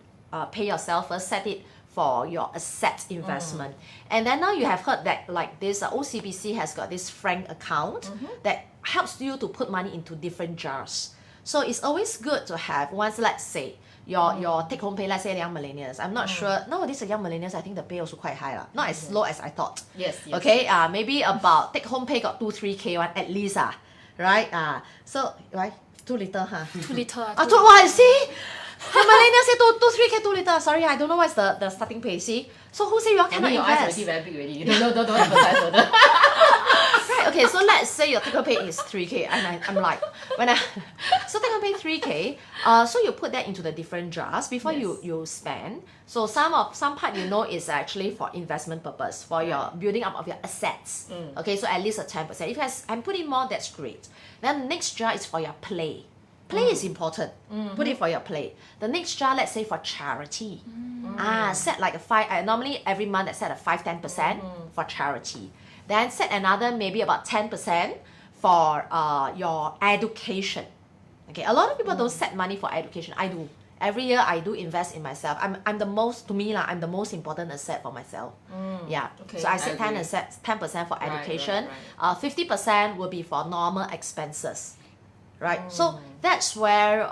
pay yourself first, set it for your asset investment. And then now you have heard that like this OCBC has got this frank account that helps you to put money into different jars. So it's always good to have, once let's say your take home pay, let's say young millennials, I'm not sure nowadays the young millennials, I think the pay also quite high, not as low as I thought. Yes. Okay, maybe about take home pay got 2-3K one at least, right? So right, too little, Too little. I see. The millennials say 2-3K too little. Sorry, I don't know what's the starting pay. See, so who say you all I cannot mean, your eyes invest? already very big already. Don't emphasize further. Right, okay, so let's say your take home pay is 3K, and I'm like, so take home pay 3K, so you put that into the different jars before you spend. So some part is actually for investment purpose, for your building up of your assets. Okay, so at least a 10%. If I'm putting more, that's great. Then the next jar is for your play. Play is important. Put it for your play. The next jar, let's say for charity. Set like normally every month I set a 5-10% for charity. Then set another maybe about 10% for your education. Okay, a lot of people don't set money for education. I do. every year I do invest in myself. I'm the most, to me lah, I'm the most important asset for myself. Yeah. Okay, So I I said agree. 10% for Right, education. right, 50% will be for normal expenses. Right? So that's where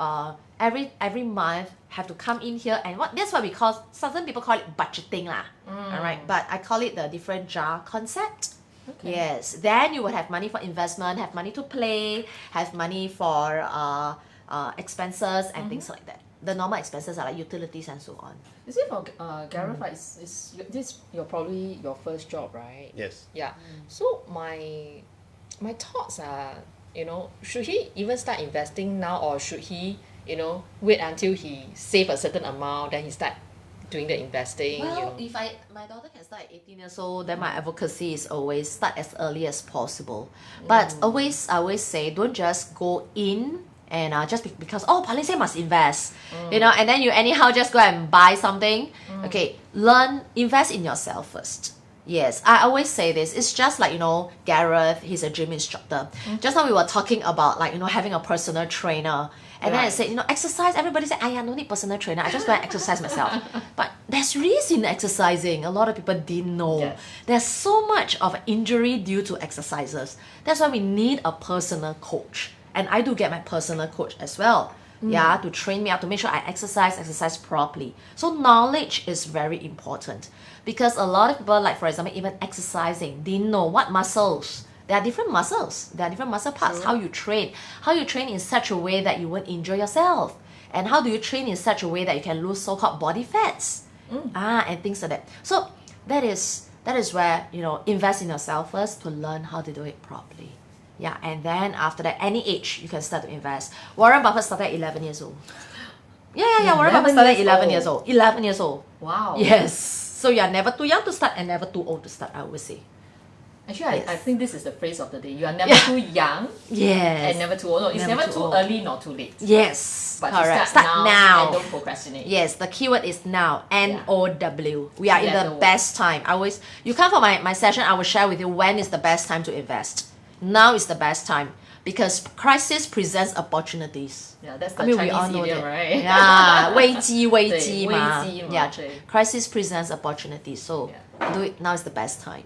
every month have to come in here, and that's what we call, some people call it budgeting lah. Alright, but I call it the different jar concept. Okay. Yes, then you would have money for investment, have money to play, have money for expenses and things like that. The normal expenses are like utilities and so on. You see, for Gareth, like, is this you're probably your first job, right? Yes. Yeah. So my thoughts are, should he even start investing now, or should he, wait until he save a certain amount, then he start doing the investing? Well, if my daughter can start at 18 years old, then my advocacy is always start as early as possible. But I always say, don't just go in and just because Pauline say must invest, and then you anyhow just go and buy something. Okay, invest in yourself first. Yes, I always say this. It's just like, Gareth, he's a gym instructor. Just now we were talking about like, having a personal trainer. And then I said, exercise. Everybody said, I don't need personal trainer. I just go and exercise myself. But there's risk in exercising. A lot of people didn't know. Yes. There's so much of injury due to exercises. That's why we need a personal coach. And I do get my personal coach as well. Yeah, to train me up, to make sure I exercise properly. So knowledge is very important. Because a lot of people, like for example, even exercising, didn't know what muscles. There are different muscles. There are different muscle parts. How you train. How you train in such a way that you won't injure yourself. And how do you train in such a way that you can lose so-called body fats. And things like that. So that is where, invest in yourself first to learn how to do it properly. Yeah, and then after that, any age, you can start to invest. Warren Buffett started at 11 years old. Yeah. Warren Buffett started at 11 years old. 11 years old. Wow. Yes. So you're never too young to start and never too old to start, I would say. Actually, I think this is the phrase of the day. You are never too young Yes. and never too old. No, it's never too old. early nor too late. Yes. But correct. you start now and don't procrastinate. Yes, the keyword is now. NOW. We are in Together the work. best time. You come for my session, I will share with you when is the best time to invest. Now is the best time because crisis presents opportunities. Yeah, that's the we Chinese all know idiom, that. right? Yeah, 危机危机嘛， Yeah, 对。 crisis presents opportunities. So do it now is the best time.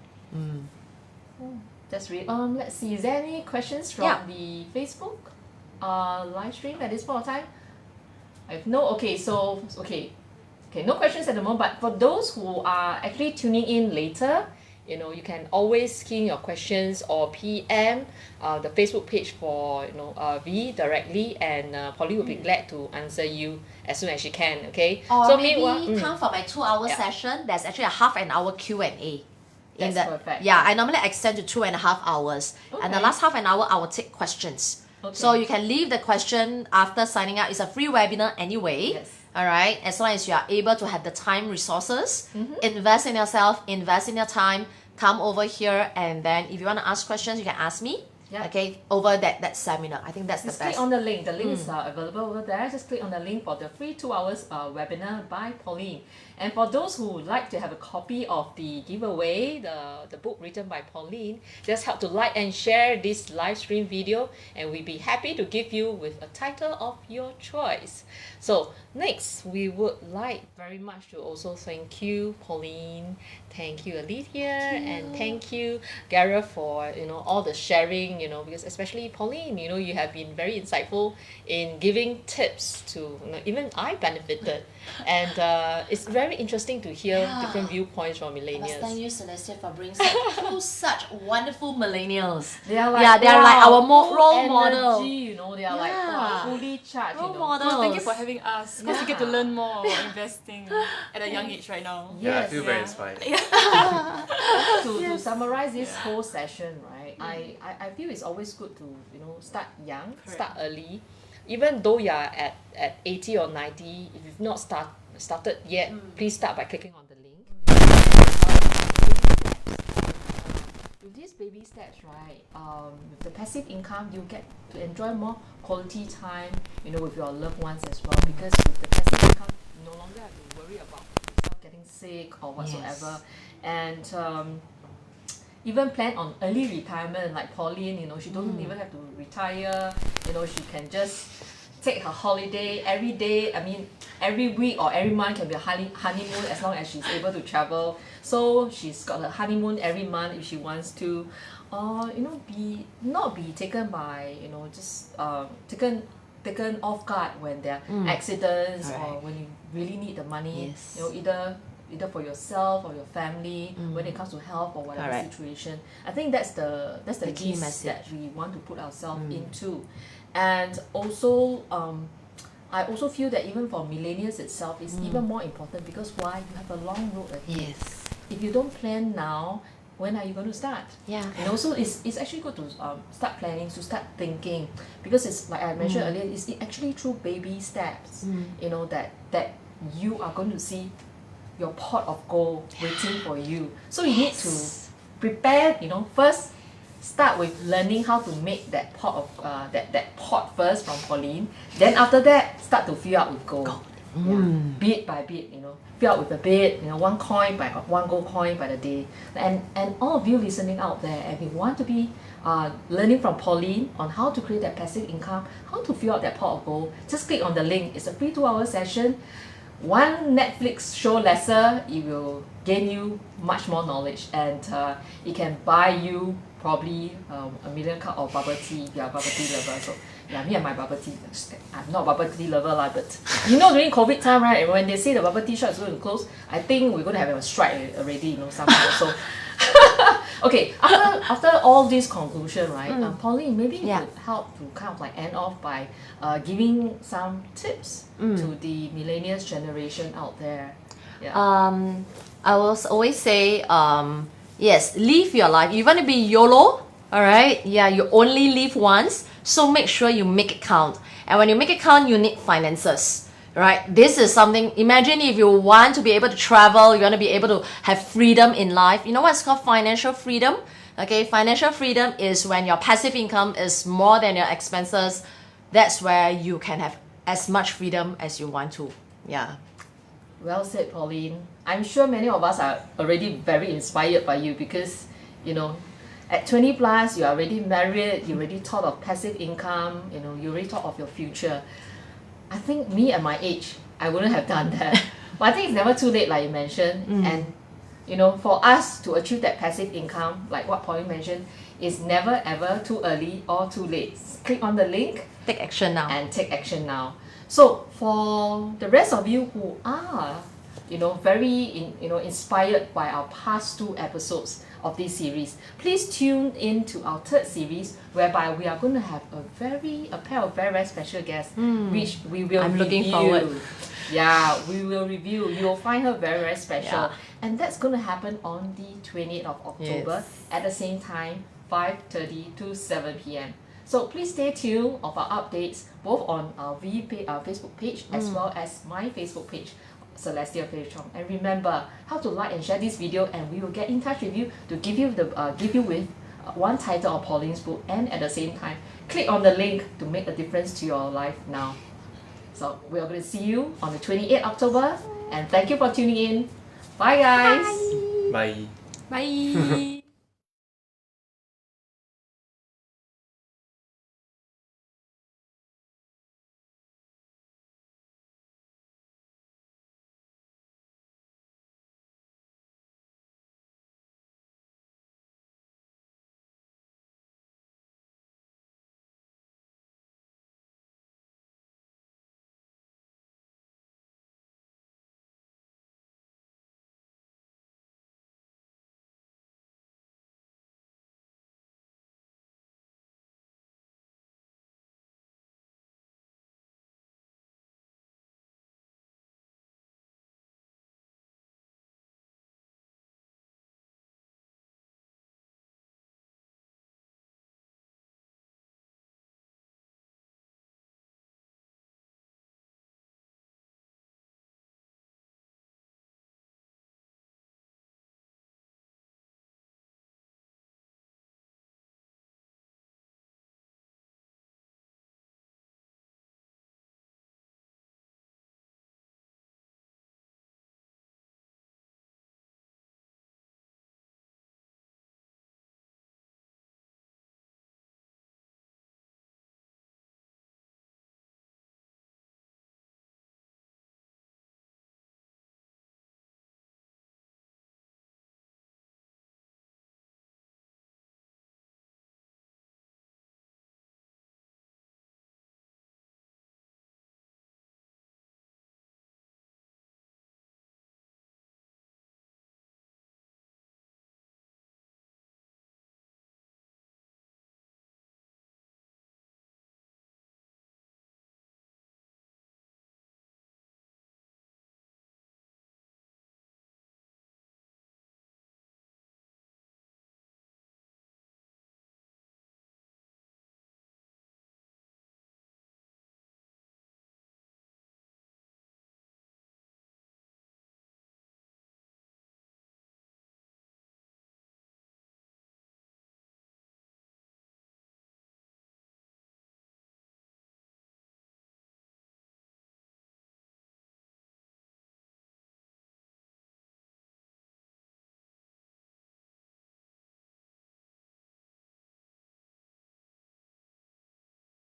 That's great. Let's see. Is there any questions from the Facebook live stream at this point of time? I have no. Okay, so no questions at the moment. But for those who are actually tuning in later, you can always key in your questions or PM the Facebook page for V directly, and Pauline will be glad to answer you as soon as she can. Okay. Or so maybe meanwhile, come for my 2-hour session. There's actually a half an hour Q&A. That's perfect. Yeah, I normally extend to 2.5 hours. And the Okay. last half an hour, I will take questions. Okay. So you can leave the question after signing up. It's a free webinar anyway. Yes. All right. As long as you are able to have the time resources, invest in yourself, invest in your time, come over here, and then if you want to ask questions, you can ask me. Yeah. Okay, over that seminar. I think that's just the click best. on the link. The link is available over there. Just click on the link for the free 2 hours webinar by Pauline. And for those who would like to have a copy of the giveaway, the book written by Pauline, just help to like and share this live stream video, and we'll be happy to give you with a title of your choice. So next, we would like very much to also thank you, Pauline. Thank you, Alethea, and thank you, Gareth, for all the sharing. Because especially Pauline, you have been very insightful in giving tips to even I benefited, and it's very interesting to hear different viewpoints from I must thank millennials. you, Celestia, for bringing such wonderful millennials. They are like they are like our role energy, model. They are like fully charged. Role models. Well, thank you for having us because we get to learn more about investing at a young age right now. Yeah, I Yes, feel very yeah. inspired. To summarize this whole session, right? I feel it's always good to start young, start early, even though you're at 80 or 90. If you've not started yet, please start by clicking on the link. With these baby steps, right? With the passive income, you get to enjoy more quality time, with your loved ones as well. Because with the passive income, you no longer have to worry about yourself getting sick or whatsoever. And even plan on early retirement, like Pauline, she don't even have to retire. She can just take her holiday every day. I mean, every week or every month can be a honeymoon as long as she's able to travel. So she's got a honeymoon every month if she wants to, or not be taken by just taken off guard when there are accidents or when you really need the money. Yes. Either for yourself or your family when it comes to health or whatever Correct. situation. I think that's the key list message. that we want to put ourselves into. And also I also feel that even for millennials itself it's even more important because why? You have a long road ahead. Yes. If you don't plan now, when are you going to start? Yeah. And also it's actually good to start planning, to start thinking, because it's like I mentioned earlier, it's actually through baby steps, that you are going to see your pot of gold waiting for you. So you need to prepare, first start with learning how to make that pot of that pot first from Pauline. Then after that, start to fill up with gold. Yeah, bit by bit, fill up with a bit, one coin by one gold coin by the day. And all of you listening out there, if you want to be learning from Pauline on how to create that passive income, how to fill up that pot of gold, just click on the link. It's a free 2-hour session. One Netflix show lesser, it will gain you much more knowledge, and it can buy you probably a million cup of bubble tea if you are a bubble tea lover. So yeah, me and my bubble tea, I'm not a bubble tea lover lah, but during COVID time, right, when they say the bubble tea shop is going to close, I think we're going to have a strike already, somehow. So okay, after all this conclusion, right, Pauline, maybe you could help to kind of like end off by giving some tips to the millennials generation out there. Yeah. I will always say, yes, live your life. You want to be YOLO, all right? Yeah, you only live once, so make sure you make it count. And when you make it count, you need finances, right? This is something, imagine if you want to be able to travel, you want to be able to have freedom in life. You know what's called financial freedom? Okay, financial freedom is when your passive income is more than your expenses. That's where you can have as much freedom as you want to. Yeah. Well said, Pauline. I'm sure many of us are already very inspired by you because, at 20 plus, you're already married, you already thought of passive income, you already thought of your future. I think me at my age, I wouldn't have done that. But I think it's never too late, like you mentioned. And, for us to achieve that passive income, like what Pauline mentioned, is never ever too early or too late. Click on the link. Take action now. And take action now. So for the rest of you who are, very inspired by our past 2 episodes of this series, please tune in to our 3rd series, whereby we are going to have a pair of very, very special guests, which we will I'm review. looking forward. Yeah, we will review. You'll find her very, very special. Yeah. And that's going to happen on the 28th of October at the same time, 5:30 to 7 p.m. So please stay tuned of our updates both on our Facebook page as well as my Facebook page, Celestia Peichong. And remember how to like and share this video, and we will get in touch with you to give you with one title of Pauline's book, and at the same time click on the link to make a difference to your life now. So we are going to see you on the 28th October, and thank you for tuning in. Bye guys. Bye. Bye.